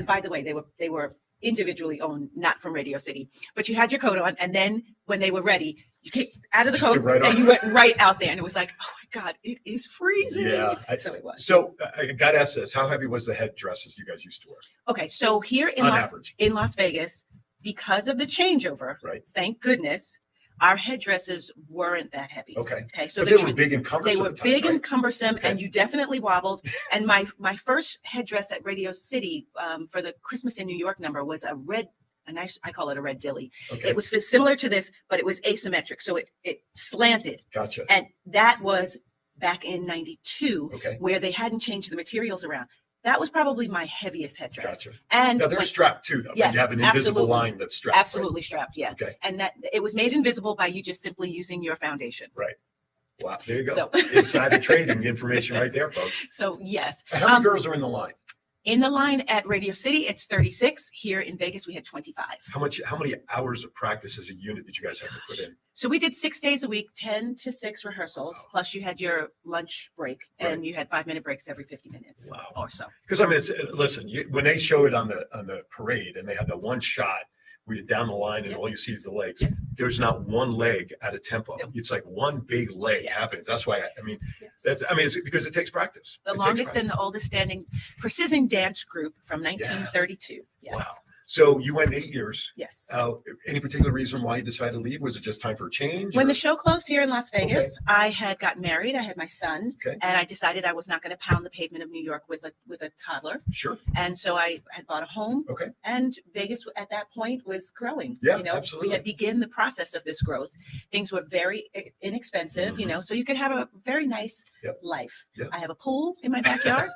by the way, they were individually owned, not from Radio City, but you had your coat on, and then when they were ready, you came out of the Just coat right and on. you went right out there, and it was like, oh my God, it is freezing. Yeah. So it was. So I got to ask this: how heavy was the headdresses you guys used to wear Okay, so here on average? in Las Vegas, because of the changeover, Right. thank goodness, our headdresses weren't that heavy. Okay. Okay, so But the they were big and cumbersome. they were at times, big right? and cumbersome, Okay. and you definitely wobbled. And my first headdress at Radio City for the Christmas in New York number was a red, I call it a red dilly. Okay. It was similar to this, but it was asymmetric, so it slanted, Gotcha. and that was back in '92, Okay. where they hadn't changed the materials around. That was probably my heaviest headdress. Gotcha. And Now they're when- strapped too, though. Yes, You have an invisible absolutely. line that's strapped. right? absolutely strapped, yeah. Okay. And that it was made invisible by you just simply using your foundation. Wow. There you go. So- Insider trading information right there, folks. So yes, And how many girls are in the line? in the line at Radio City, it's 36. Here in Vegas, we had 25. How many hours of practice as a unit did you guys have to put in? So we did 6 days a week, 10 to 6 rehearsals, Wow. plus you had your lunch break, and Right. you had 5-minute breaks every 50 minutes Wow. or so. Because I mean, listen, when they show it on the parade and they have the one shot where you're down the line and Yep. all you see is the legs, Yep. there's not one leg at a tempo. Nope. It's like one big leg Yes. happening. That's why Yes. it's because it takes practice. The It takes longest and the practice. oldest standing precision dance group from 1932. Yes. Wow. So you went 8 years. Yes. Any particular reason why you decided to leave? Was it just time for a change? When or- the show closed here in Las Vegas, I had gotten married. I had my son, Okay. and I decided I was not going to pound the pavement of New York with a toddler. Sure. And so I had bought a home. Okay. And Vegas at that point was growing. Yeah, you know, absolutely. We had begun the process of this growth. Things were very inexpensive, you know, so you could have a very nice Yep. life. Yep. I have a pool in my backyard.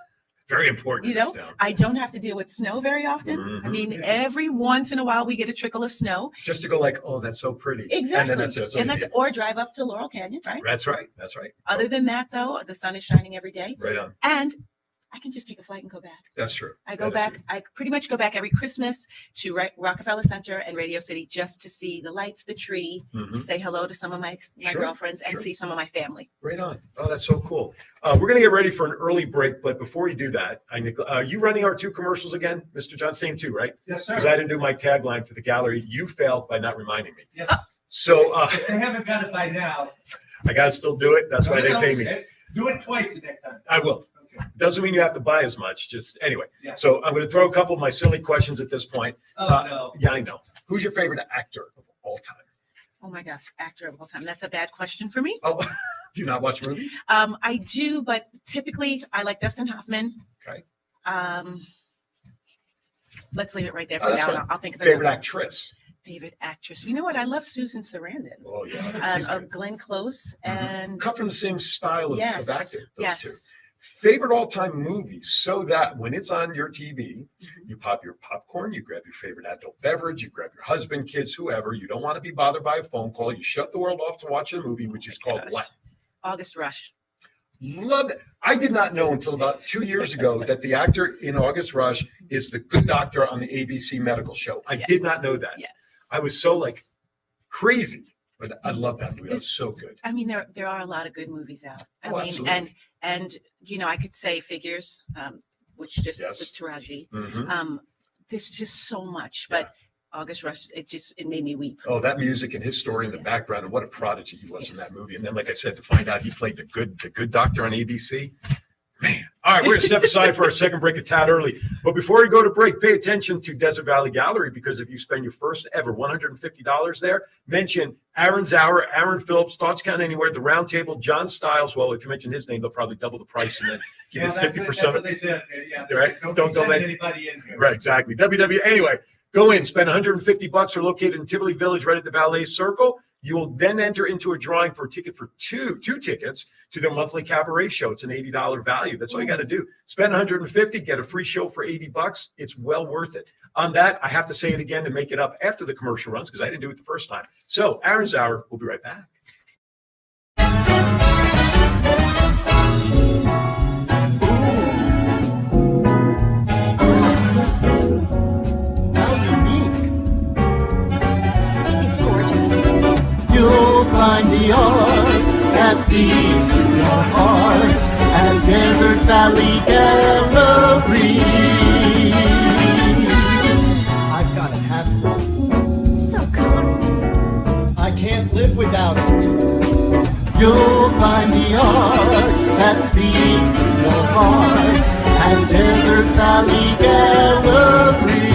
Very important. You in this know, town. I don't have to deal with snow very often. I Mhm. mean, Yeah. every once in a while we get a trickle of snow. Just to go like, oh, that's so pretty. Exactly. And then that's it. That's all And you that's need. or drive up to Laurel Canyon, right? That's right. That's right. Other than that, though, the sun is shining every day, Right on. and I can just take a flight and go back. That's true. I go That is back. true. I pretty much go back every Christmas to Rockefeller Center and Radio City just to see the lights, the tree, Mhm. to say hello to some of my Sure, girlfriends and sure. see some of my family. Right on. Oh, that's so cool. We're going to get ready for an early break, but before you do that, you running our 2 commercials again, Mr. John? Same 2, right? Yes, Because sir. I didn't do my tagline for the gallery. You failed by not reminding me. Yes. So If they haven't got it by now. I got to still do it. That's why they pay me. Do it twice the next time. I will. Okay. Doesn't mean you have to buy as much. Just anyway. Yeah. So I'm going to throw a couple of my silly questions at this point. Oh, no. Yeah, I know. Who's your favorite actor of all time? Oh my gosh, actor of all time. That's a bad question for me. Oh, Do you not watch movies? I do, but typically I like Dustin Hoffman. Okay. Let's leave it right there Oh, for that's now. fine. I'll think of Favorite it. actress? Favorite actress. You know what? I love Susan Sarandon. Oh yeah, she's good. Glenn Close and Cut from the same style of yes, acting. Those two. yes. Favorite all-time movies, so that when it's on your TV, you pop your popcorn, you grab your favorite adult beverage, you grab your husband, kids, whoever. You don't want to be bothered by a phone call. You shut the world off to watch a movie, which is called what? August Rush. Love it. I did not know until about 2 years ago that the actor in August Rush is the good doctor on the ABC medical show. I did not know that. Yes. I was so like crazy, but I love that movie. It was so good. I mean, there are a lot of good movies out. I mean, absolutely. and you know, I could say Figures, which just with Taraji. There's just so much, but August Rush, it made me weep. Oh, that music and his story in the background, and what a prodigy he was in that movie. And then, like I said, to find out he played the good doctor on ABC. Man. All right, we're going to step aside for our second break a tad early. But before we go to break, pay attention to Desert Valley Gallery, because if you spend your first ever $150 there, mention Aaron's Hour, Aaron Phillips, Thoughts Count Anywhere, The Round Table, John Stiles. Well, if you mention his name, they'll probably double the price and then give you 50%. That's what they said. Yeah, right? Don't let anybody in here. Right, exactly. Anyway, go in, spend $150. We're located in Tivoli Village, right at the Ballet Circle. You will then enter into a drawing for a ticket for two tickets to their monthly cabaret show. It's an $80 value. That's all you got to do. Spend $150, get a free show for $80. It's well worth it. On that, I have to say it again to make it up after the commercial runs, because I didn't do it the first time. So, Aaron's Hour, we'll be right back. You'll find the art that speaks to your heart at Desert Valley Gallery. I've got to have it. So colorful. I can't live without it. You'll find the art that speaks to your heart at Desert Valley Gallery.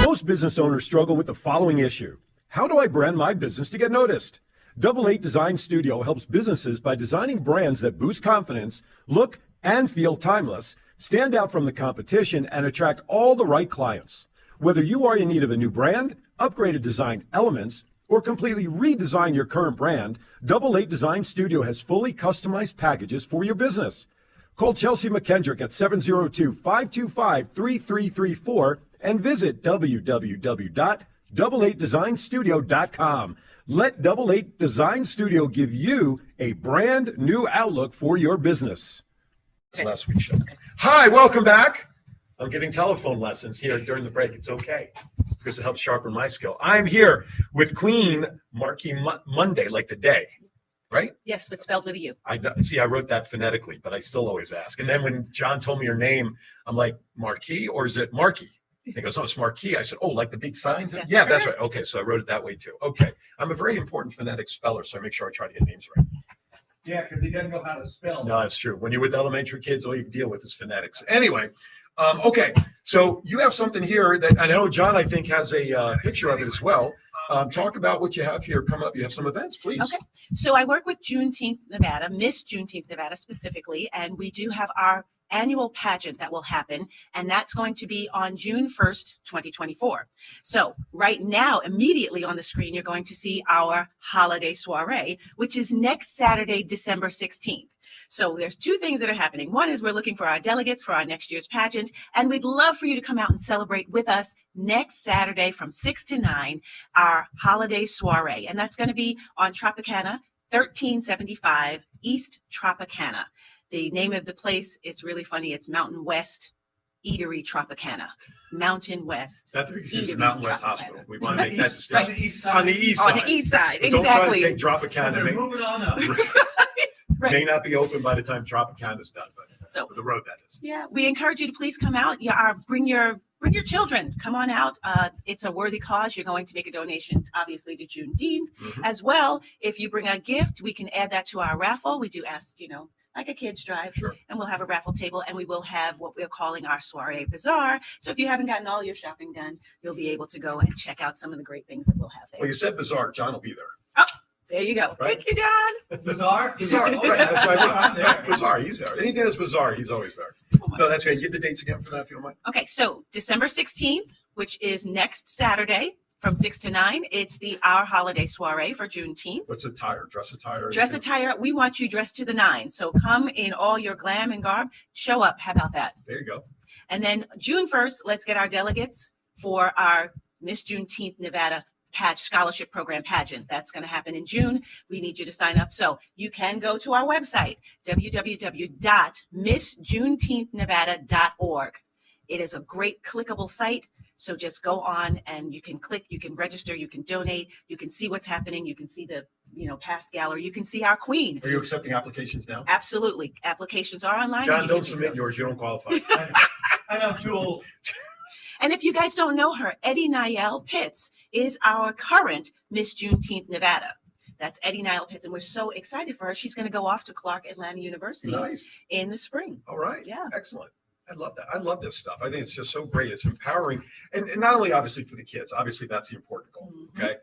Most business owners struggle with the following issue. How do I brand my business to get noticed? Double 8 Design Studio helps businesses by designing brands that boost confidence, look and feel timeless, stand out from the competition, and attract all the right clients. Whether you are in need of a new brand, upgraded design elements, or completely redesign your current brand, Double 8 Design Studio has fully customized packages for your business. Call Chelsea McKendrick at 702-525-3334 and visit www.double8designstudio.com. Let Double 8 Design Studio give you a brand new outlook for your business. That's last week's show. Hi, welcome back. I'm giving telephone lessons here during the break. It's okay, because it helps sharpen my skill. I'm here with Queen Marque Munday, like the day, right? Yes, but spelled with a U. I wrote that phonetically, but I still always ask. And then when John told me your name, I'm like, Marquis, or is it Marque? He goes, oh, it's Marquis. I said, oh, like the big signs? That's right. Okay, so I wrote it that way too. Okay. I'm a very important phonetic speller, so I make sure I try to get names right. Yeah, because he doesn't know how to spell. No, that's true. When you're with elementary kids, all you deal with is phonetics. Anyway, okay. So you have something here that I know John, I think, has a picture of it as well. Talk about what you have here coming up. You have some events, please. Okay. So I work with Juneteenth, Nevada, Miss Juneteenth, Nevada specifically, and we do have our annual pageant that will happen, and that's going to be on June 1st, 2024. So right now, immediately on the screen, you're going to see our holiday soiree, which is next Saturday, December 16th. So there's two things that are happening. One is we're looking for our delegates for our next year's pageant, and we'd love for you to come out and celebrate with us next Saturday from 6 to 9, our holiday soiree. And that's going to be on Tropicana, 1375 East Tropicana. The name of the place, it's really funny. It's Mountain West Eatery Tropicana. Mountain West. That's because it's Mountain West Hospital. We want to make that distinction. On the east side. On the east side. On the east side, Don't exactly. try to take Tropicana. They're moving on up. Right. May not be open by the time Tropicana is done, but So, the road that is. Yeah, we encourage you to please come out. Bring your children. Come on out. It's a worthy cause. You're going to make a donation, obviously, to Juneteenth as well. If you bring a gift, we can add that to our raffle. We do ask, like a kid's drive, and we'll have a raffle table, and we will have what we're calling our soiree bazaar. So if you haven't gotten all your shopping done, you'll be able to go and check out some of the great things that we'll have there. Well, you said bazaar. John will be there. Oh, There you go. Right? Thank you, John. Bizarre? Bizarre. All right. That's why I'm there. Bizarre. He's there. Anything that's bizarre, he's always there. No, that's great. Give the dates again for that, if you don't mind. Okay, so December 16th, which is next Saturday from 6 to 9, it's our holiday soiree for Juneteenth. What's attire? Dress attire? Dress attire, we want you dressed to the nine. So come in all your glam and garb. Show up. How about that? There you go. And then June 1st, let's get our delegates for our Miss Juneteenth Nevada scholarship program pageant. That's going to happen in June. We need you to sign up. So you can go to our website, www.missjuneteenthnevada.org. It is a great clickable site. So just go on and you can click, you can register, you can donate, you can see what's happening. You can see the, past gallery. You can see our queen. Are you accepting applications now? Absolutely. Applications are online. John, don't submit yours. You don't qualify. I know I'm too old. And if you guys don't know her, Eddie Niall Pitts is our current Miss Juneteenth Nevada. That's Eddie Niall Pitts, and we're so excited for her. She's going to go off to Clark Atlanta University in the spring. All right. Yeah. Excellent. I love that. I love this stuff. I think it's just so great. It's empowering. And not only obviously for the kids, obviously that's the important goal. Mm-hmm. Okay.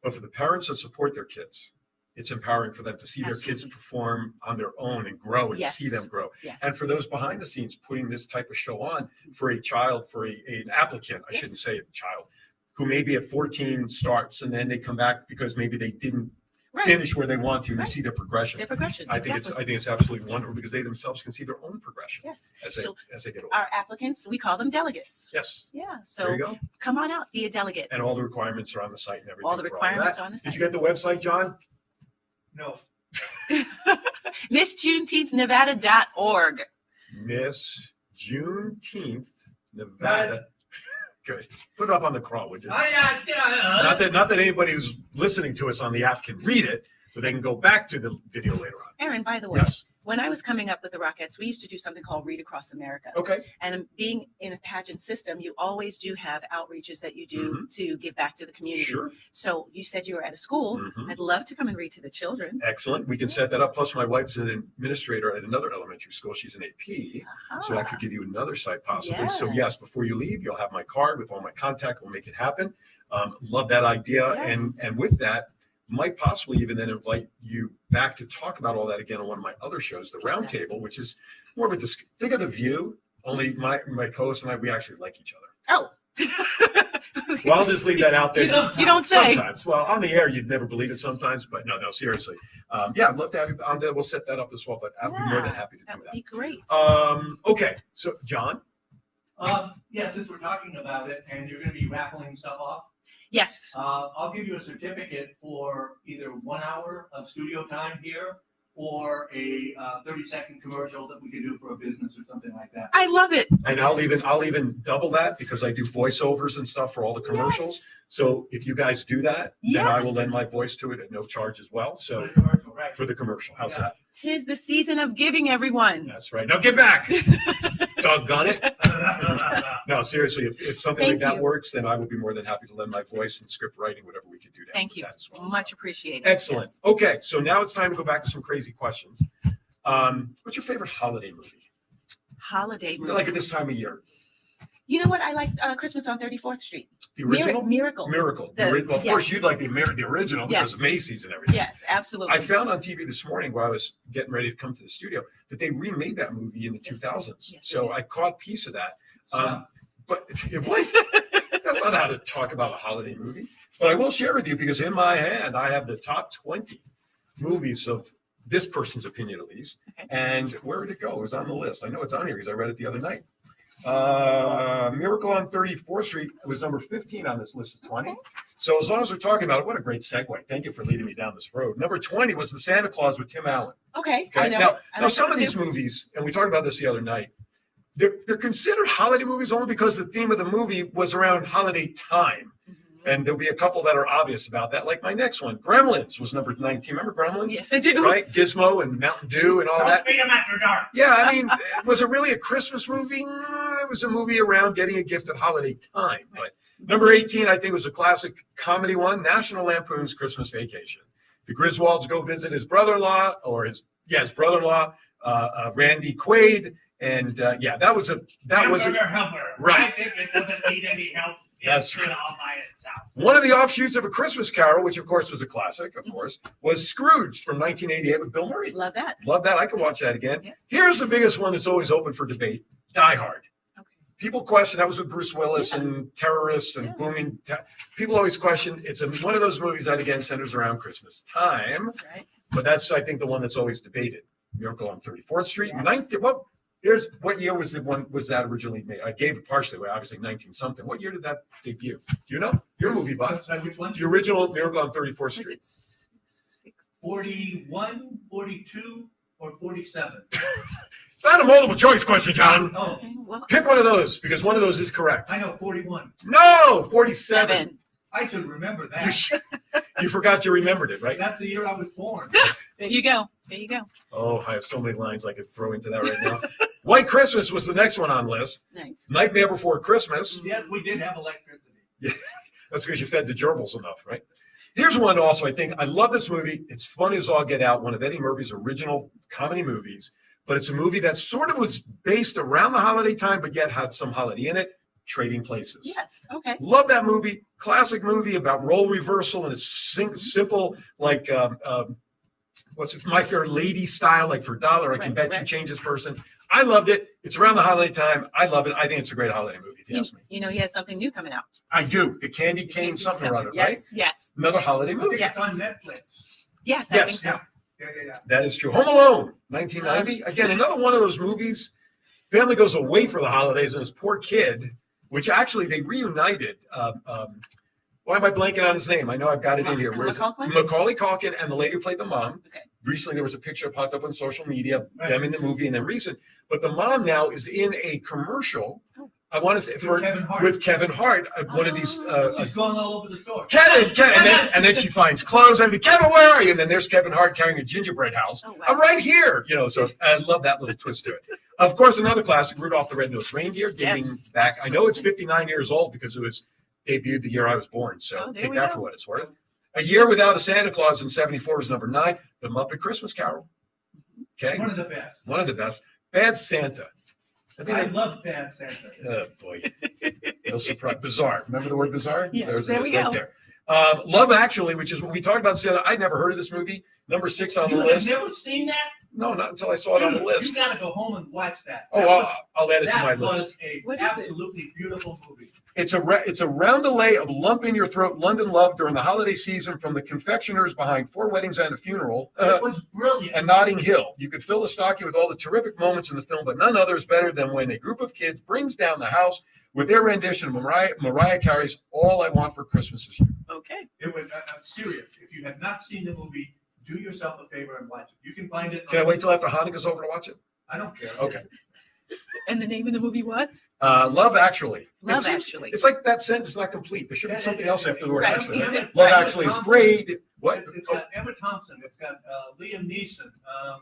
But for the parents that support their kids, it's empowering for them to see their kids perform on their own and grow and see them grow. Yes. And for those behind the scenes putting this type of show on for a child, for an applicant, I shouldn't say a child, who maybe at 14 starts and then they come back because maybe they didn't finish where they want to and you see their progression. I think it's absolutely wonderful because they themselves can see their own progression. Yes. As they get older. Our applicants, we call them delegates. Yes. Yeah. So there you go. Come on out, be a delegate. And all the requirements are on the site and everything. All the requirements are on the site. Did you get the website, John? No. MissJuneteenthNevada.org. Miss Juneteenth Nevada. Good. Put it up on the crawl, would you? Not that anybody who's listening to us on the app can read it, but they can go back to the video later on. Aaron, by the way, Yes. when I was coming up with the Rockettes, we used to do something called Read Across America. Okay. And being in a pageant system, you always do have outreaches that you do to give back to the community. Sure. So you said you were at a school. I'd love to come and read to the children. Excellent. We can set that up. Plus, my wife's an administrator at another elementary school. She's an AP. So that could give you another site possibly. Yes. So yes, before you leave, you'll have my card with all my contact. We'll make it happen. Love that idea. Yes. And with that, might possibly even then invite you back to talk about all that again on one of my other shows, the Roundtable, which is more of a think of The View. Only my co-host and I, we actually like each other. Oh. Well, I'll just leave that out there. You don't say. Sometimes. Well, on the air, you'd never believe it sometimes, but no, seriously. Yeah, I'd love to have you on there. We'll set that up as well, but I'd be more than happy to that do would that. be great. Okay, so John? Yeah, since we're talking about it and you're going to be raffling stuff off, Yes. I'll give you a certificate for either 1 hour of studio time here or a 30-second commercial that we could do for a business or something like that. I love it. And I'll even double that because I do voiceovers and stuff for all the commercials. Yes. So if you guys do that, then I will lend my voice to it at no charge as well. So For the commercial, right? for the commercial, how's that? 'Tis the season of giving, everyone. That's right. Now get back. Doggone it. No, seriously, if something like that works, then I will be more than happy to lend my voice and script writing, whatever we could do to Thank you. that as well. Much appreciated. Excellent. Yes. Okay, so now it's time to go back to some crazy questions. What's your favorite holiday movie? Holiday movie. Like at this time of year? You know what? I like Christmas on 34th Street. The original? Miracle. Miracle. The- Well, of course, yes. you'd like the original because of Macy's and everything. Yes, absolutely. I found on TV this morning while I was getting ready to come to the studio that they remade that movie in the 2000s. Yes, So they I caught a piece of that. But it was, that's not how to talk about a holiday movie. But I will share with you because in my hand, I have the top 20 movies of this person's opinion, at least. Okay. And where did it go? It was on the list. I know it's on here because I read it the other night. Miracle on 34th Street was number 15 on this list of 20. So as long as we're talking about it, what a great segue. Thank you for leading me down this road. Number 20 was The Santa Claus with Tim Allen. Okay. Okay. I know. Now I like some that of these too. movies, and we talked about this the other night, they're considered holiday movies only because the theme of the movie was around holiday time. And there'll be a couple that are obvious about that, like my next one. Gremlins was number 19. Remember Gremlins? Yes, I do. Right? Gizmo and Mountain Dew and all that. Don't beat 'em after dark. Yeah, I mean, was it really a Christmas movie? No, it was a movie around getting a gift at holiday time. But number 18, I think, was a classic comedy one, National Lampoon's Christmas Vacation. The Griswolds go visit his brother-in-law, or his brother-in-law, Randy Quaid. And that was Hamburger helper. right. I think it doesn't need any help. That's It's good all by itself. one of the offshoots of A Christmas Carol, which of course was a classic, of course, was Scrooge from 1988 with Bill Murray. Love that. Love that. I can watch that again. Yeah. Here's the biggest one that's always open for debate: Die Hard. Okay. People question that was with Bruce Willis Yeah. and terrorists and Yeah. booming. People always question. It's one of those movies that again centers around Christmas time, That's right. but that's I think the one that's always debated. Miracle on 34th Street. Yes. Well, here's what year was that originally made? I gave it partially away, obviously 19 something. What year did that debut? Do you know? You're a movie buff. Which one? The original Miracle on 34th Was Street. it 6? 41, 42, or 47? It's not a multiple choice question, John. Oh, Okay, well, Pick one of those because one of those is correct. I know 41. No, 47. 7. I should remember You, that. sh- you forgot you remembered it, right? That's the year I was born. There you go. There you go. Oh, I have so many lines I could throw into that right now. White Christmas was the next one on the list. Nice. Nightmare Before Christmas. Yes, we did have electricity. That's because you fed the gerbils enough, right? Here's one also I think. I love this movie. It's fun as all get out. One of Eddie Murphy's original comedy movies. But it's a movie that sort of was based around the holiday time, but yet had some holiday in it. Trading Places. Yes. Okay. Love that movie. Classic movie about role reversal and it's simple, like what's it, My Fair Lady style, like for $1, I can Right, bet you right. change this person. I loved it. It's around the holiday time. I love it. I think it's a great holiday movie, if you ask me. You know, he has something new coming out. I do. The Candy Cane something or other, right? Yes. Yes. Another holiday I movie. think it's Yes. on Netflix. Yes. I Yes. think so. Yeah. That is true. Home Alone, 1990. Again, another one of those movies. Family goes away for the holidays, and this poor kid, which actually they reunited. Why am I blanking on his name? I know I've got it in here. Where is it? Macaulay Culkin and the lady who played the mom. Okay. Recently, there was a picture that popped up on social media, Right. them in the movie, and then recent. But the mom now is in a commercial. Oh. I want to say With Kevin Hart. one of these. She's going all over the store. Kevin, and then she finds clothes. Everything. Kevin, where are you? And then there's Kevin Hart carrying a gingerbread house. Oh, wow. I'm right here. So I love that little twist to it. Of course, another classic, Rudolph the Red-Nosed Reindeer, dating Yes, back. I know it's absolutely. 59 years old because it was debuted the year I was born. So Oh, there take we that go. for what it's worth. A Year Without a Santa Claus in 74 was number 9. The Muppet Christmas Carol. Okay, One of the best. one of the best. Bad Santa. I think I that- love Bad Santa. Oh boy, no surprise. Bizarre. Remember the word bizarre? Yes, There we it is go. there. Love Actually, which is what we talked about. Santa. I'd never heard of this movie. Number 6 on the You have list. never seen that? No, not until I saw it on the Dude, list. You got to go home and watch that. Oh, That was- I'll add it to my that list. was a What is it? absolutely beautiful movie. It's a roundelay of lump in your throat London love during the holiday season from the confectioners behind 4 Weddings and a Funeral It was brilliant. and Notting Hill. You could fill the stocking with all the terrific moments in the film, but none others better than when a group of kids brings down the house with their rendition of Mariah Carey's All I Want for Christmas Is You. Okay. It was. I'm serious. If you have not seen the movie, do yourself a favor and watch it. You can find it. Can I wait till after Hanukkah's over to watch it? I don't care. Okay. And the name of the movie was Love Actually. Love It's- Actually. It's like that sentence is not complete. There should be something else after the word Right. actually. Is it- Love Actually is great. What? It's Oh, got Emma Thompson. It's got Liam Neeson.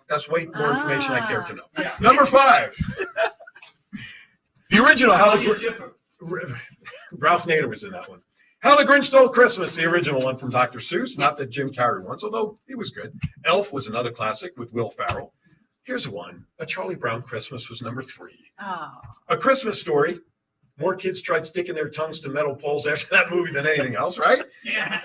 that's way more information I care to know. Yeah. Number 5. The original How the Claudia Gr- Schiffer. Ralph Nader was in that one. How the Grinch Stole Christmas, the original one from Dr. Seuss, not the Jim Carrey ones, although it was good. Elf was another classic with Will Ferrell. Here's one. A Charlie Brown Christmas was number 3. Oh. A Christmas Story. More kids tried sticking their tongues to metal poles after that movie than anything else, right? Yeah.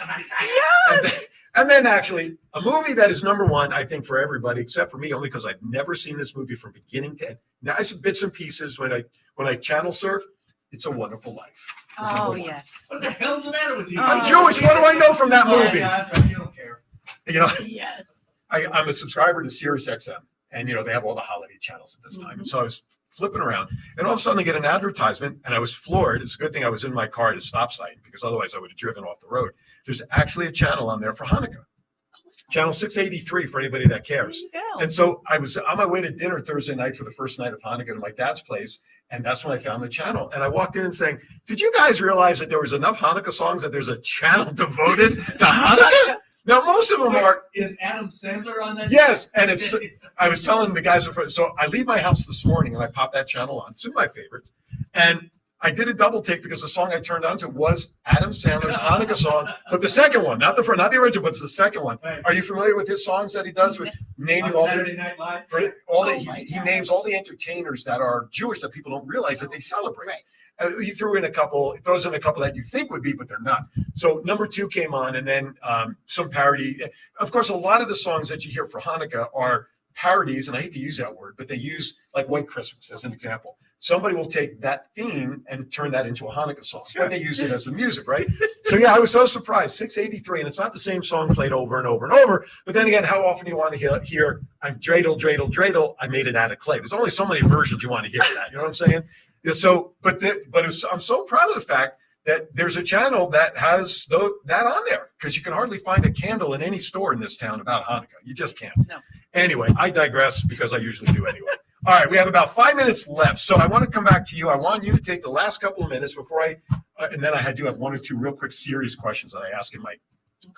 And then actually, a movie that is number 1, I think, for everybody, except for me, only because I've never seen this movie from beginning to end. Now, I see bits and pieces when I channel surf. It's a Wonderful Life. It's number Oh, 1. yes. What the hell's the matter with you? Oh, I'm Jewish. What do I know from that Oh, movie? yeah, that's right. You don't care. You know, Yes. I'm a subscriber to Sirius XM, and they have all the holiday channels at this time. And so I was flipping around, and all of a sudden I get an advertisement, and I was floored. It's a good thing I was in my car at a stop sign because otherwise I would have driven off the road. There's actually a channel on there for Hanukkah, channel 683 for anybody that There cares. you go. And so I was on my way to dinner Thursday night for the first night of Hanukkah at my dad's place. And that's when I found the channel. And I walked in and saying, did you guys realize that there was enough Hanukkah songs that there's a channel devoted to Hanukkah? Now, most of them are, Is Adam Sandler on that? yes. And it's, I was telling the guys, so I leave my house this morning and I pop that channel on. It's in my favorites. And I did a double take because the song I turned on to was Adam Sandler's Hanukkah song, but the second one, not the original, but it's the second one. Right. Are you familiar with his songs that he does with naming On all the Saturday Night Live. for all Oh the, my he gosh. names all the entertainers that are Jewish that people don't realize that they celebrate. Right. He throws in a couple that you think would be, but they're not. So number 2 came on, and then some parody. Of course, a lot of the songs that you hear for Hanukkah are parodies, and I hate to use that word, but they use like White Christmas as an example. Somebody will take that theme and turn that into a Hanukkah song, but they use it as the music, right? So yeah, I was so surprised. 683, and it's not the same song played over and over and over. But then again, how often do you want to hear I'm dreidel, dreidel, dreidel, I made it out of clay? There's only so many versions you want to hear of that. You know what I'm saying? So, I'm so proud of the fact that there's a channel that has that on there, because you can hardly find a candle in any store in this town about Hanukkah. You just can't. No. Anyway, I digress, because I usually do anyway. All right, we have about 5 minutes left, so I want to come back to you. I want you to take the last couple of minutes before and then I do have 1 or 2 real quick serious questions that I ask in my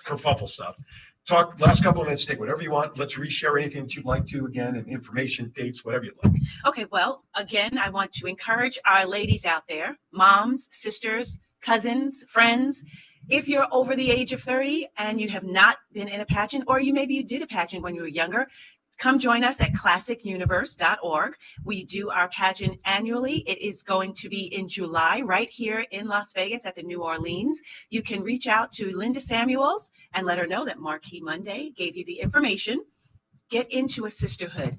kerfuffle stuff. Talk last couple of minutes, take whatever you want. Let's reshare anything that you'd like to, again, and information, dates, whatever you'd like. Okay, well, again, I want to encourage our ladies out there, moms, sisters, cousins, friends. If you're over the age of 30 and you have not been in a pageant, or maybe you did a pageant when you were younger, come join us at classicuniverse.org. We do our pageant annually. It is going to be in July right here in Las Vegas at the New Orleans. You can reach out to Linda Samuels and let her know that Marque Munday gave you the information. Get into a sisterhood.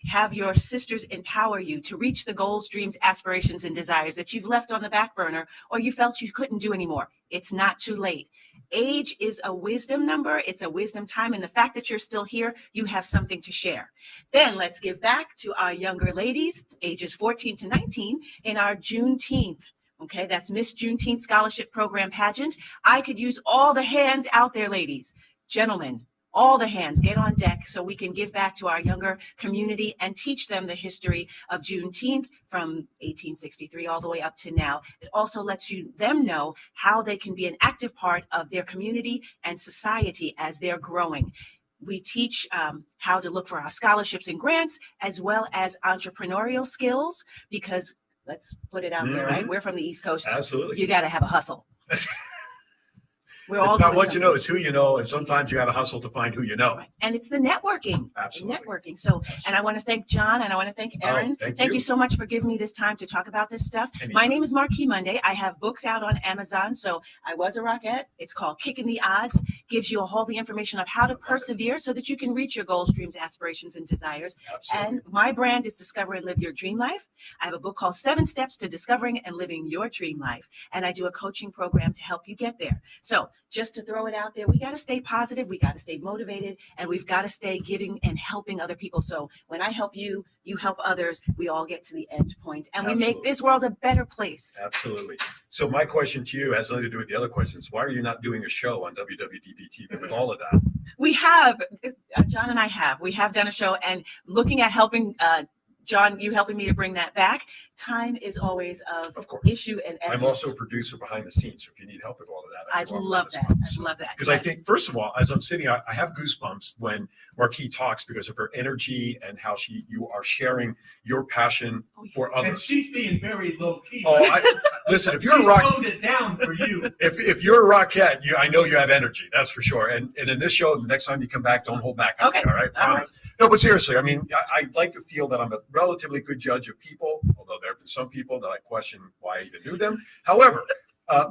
Have your sisters empower you to reach the goals, dreams, aspirations, and desires that you've left on the back burner or you felt you couldn't do anymore. It's not too late. Age is a wisdom number. It's a wisdom time. And the fact that you're still here, you have something to share. Then let's give back to our younger ladies, ages 14 to 19, in our Juneteenth. Okay, that's Miss Juneteenth Scholarship Program pageant. I could use all the hands out there, ladies, gentlemen. All the hands get on deck so we can give back to our younger community and teach them the history of Juneteenth from 1863 all the way up to now. It also lets them know how they can be an active part of their community and society as they're growing. We teach how to look for our scholarships and grants, as well as entrepreneurial skills, because let's put it out there, right? We're from the East Coast. Absolutely. You got to have a hustle. It's not what you know, it's who you know, and sometimes you got to hustle to find who you know. Right. And it's the networking. Absolutely. Networking. So, and I want to thank John and I want to thank Aaron. Thank you so much for giving me this time to talk about this stuff. Anytime. My name is Marque Munday. I have books out on Amazon. So I was a rockette. It's called Kicking the Odds. Gives you all the information of how to persevere so that you can reach your goals, dreams, aspirations, and desires. Absolutely. And my brand is Discover and Live Your Dream Life. I have a book called 7 Steps to Discovering and Living Your Dream Life. And I do a coaching program to help you get there. So just to throw it out there, we got to stay positive, we got to stay motivated, and we've got to stay giving and helping other people. So when I help you, you help others, we all get to the end point, and we make this world a better place. Absolutely. So my question to you has nothing to do with the other questions. Why are you not doing a show on WWDB TV with all of that? We have, John and I have. We have done a show, and looking at helping John, you helping me to bring that back. Time is always of issue and essence. I'm also a producer behind the scenes, so if you need help with all of that, I'd love that. I'd love that. Because I think, first of all, as I'm sitting, I have goosebumps when Marque talks because of her energy and how you are sharing your passion for others. And she's being very low key. Listen, if you're a rock, toned it down for you. If you're a rockette, I know you have energy. That's for sure. And in this show, the next time you come back, don't hold back. Okay. All right. Promise. No, but seriously, I mean, I like to feel that I'm a relatively good judge of people, although there have been some people that I question why I even knew them. However,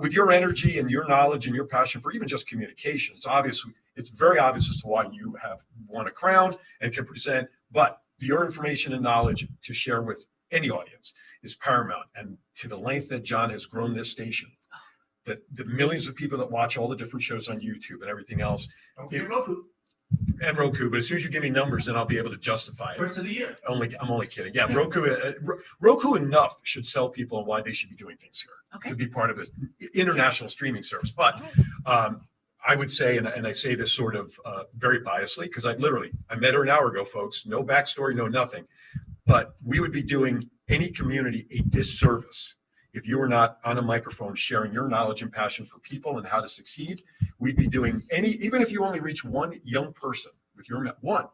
with your energy and your knowledge and your passion for even just communication, it's very obvious as to why you have won a crown and can present. But your information and knowledge to share with any audience is paramount. And to the length that John has grown this station, the millions of people that watch all the different shows on YouTube and everything else. Roku. And Roku, but as soon as you give me numbers, then I'll be able to justify it. First of the year. I'm only kidding. Yeah, Roku enough should sell people on why they should be doing things here to be part of an international streaming service. But I would say, and I say this sort of very biasly, because I met her an hour ago, folks. No backstory, no nothing. But we would be doing any community a disservice if you were not on a microphone sharing your knowledge and passion for people and how to succeed. We'd be doing even if you only reach one young person with your one,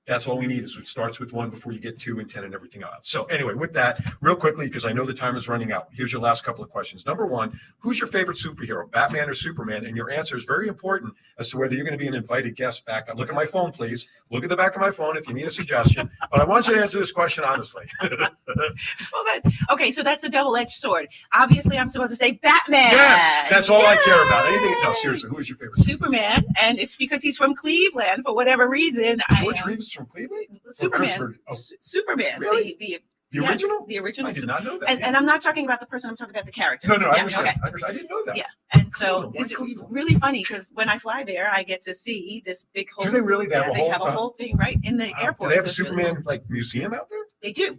That's all we need is it starts with 1 before you get 2 and 10 and everything else. So anyway, with that, real quickly, because I know the time is running out, here's your last couple of questions. Number 1, who's your favorite superhero, Batman or Superman? And your answer is very important as to whether you're going to be an invited guest back. Look at my phone, please. Look at the back of my phone if you need a suggestion. But I want you to answer this question honestly. Well, okay, so that's a double-edged sword. Obviously, I'm supposed to say Batman. Yes, that's all I care about. Anything? No, seriously, who is your favorite? Superman, and it's because he's from Cleveland for whatever reason. George Reeves is from Cleveland? Superman. Oh. Superman. Really? The The original? The original. I did not know that. And I'm not talking about the person, I'm talking about the character. No, I Yeah, understand. okay. I understand. I didn't know that. Yeah. And so Cleveland, it's Cleveland. really funny because when I fly there, I get to see this big whole. Do they really? They have they have a whole thing right in the airport. Do they have a so it's really Superman cool. like museum out there? They do.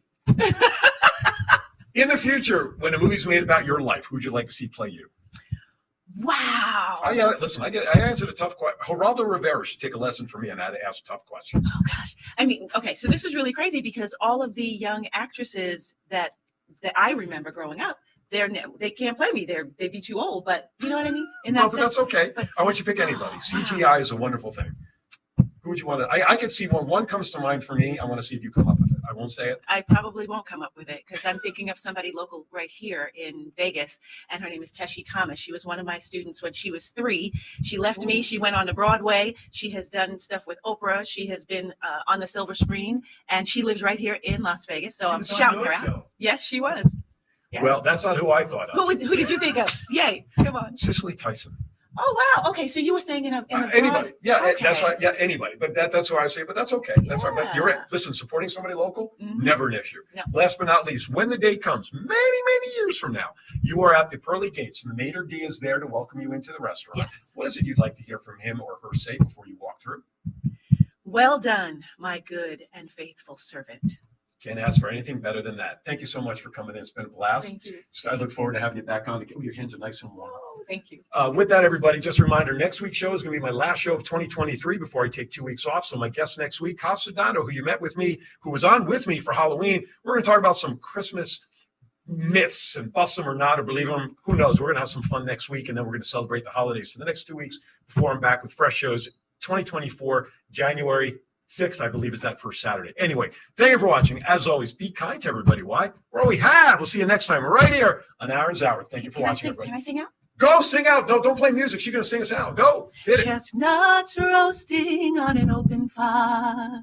In the future, when a movie's made about your life, who'd you like to see play you? Wow. Listen, I answered a tough question. Geraldo Rivera should take a lesson from me on how to ask tough questions. Oh gosh. I mean, okay, so this is really crazy because all of the young actresses that I remember growing up, they can't play me. They'd be too old, but you know what I mean? In that But that's okay. But, I want you to pick anybody. CGI is a wonderful thing. Who would you want to? I can see one. One comes to mind for me. I want to see if you come up with it. I won't say it. I probably won't come up with it because I'm thinking of somebody local right here in Vegas, and her name is Teshy Thomas. She was one of my students when she was 3. She left me. She went on to Broadway. She has done stuff with Oprah. She has been on the silver screen, and she lives right here in Las Vegas. So I'm shouting her out. Yes, she was. Yes. Well, that's not who I thought of. Who did you think of? Yay! Come on. Cicely Tyson. Oh wow. Okay, so you were saying in a Anybody. Yeah, okay. that's right. Yeah, anybody. But that's what I say. But that's okay. That's all right. But you're right. Listen, supporting somebody local, never an issue. No. Last but not least, when the day comes, many years from now, you are at the pearly gates, and the maitre d' is there to welcome you into the restaurant. Yes. What is it you'd like to hear from him or her say before you walk through? Well done, my good and faithful servant. Can't ask for anything better than that. Thank you so much for coming in. It's been a blast. Thank you. So I look forward to having you back on. Your hands are nice and warm. Oh, thank you. With that, everybody, just a reminder, next week's show is going to be my last show of 2023 before I take 2 weeks off. So my guest next week, Casadano, who you met with me, who was on with me for Halloween, we're going to talk about some Christmas myths and bust them or not or believe them. Who knows? We're going to have some fun next week, and then we're going to celebrate the holidays for the next 2 weeks before I'm back with fresh shows. 2024, January 6th, I believe, is that first Saturday. Anyway, thank you for watching. As always, be kind to everybody. Why? We're all we have. We'll see you next time right here on Aaron's Hour. Thank you for watching, everybody. Can I sing out? Go sing out. No, don't play music. She's going to sing us out. Go. Hit it. Chestnuts roasting on an open fire.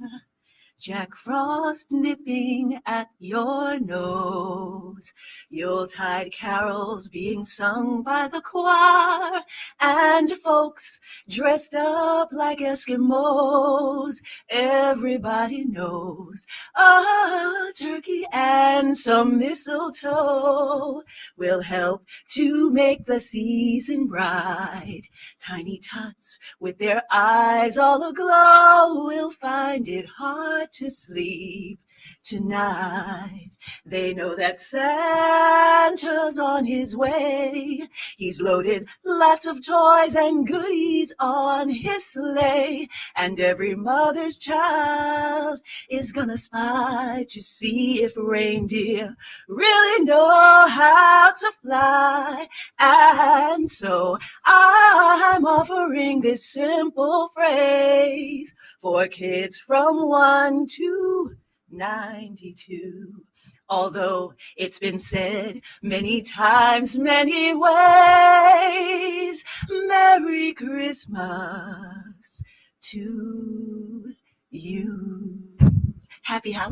Jack Frost nipping at your nose. Yuletide carols being sung by the choir. And folks dressed up like Eskimos. Everybody knows a turkey and some mistletoe will help to make the season bright. Tiny tots with their eyes all aglow will find it hard to sleep tonight. They know that Santa's on his way. He's loaded lots of toys and goodies on his sleigh. And every mother's child is gonna spy to see if reindeer really know how to fly. And so I'm offering this simple phrase for kids from 1 to 92. Although it's been said many times, many ways, Merry Christmas to you. Happy holidays.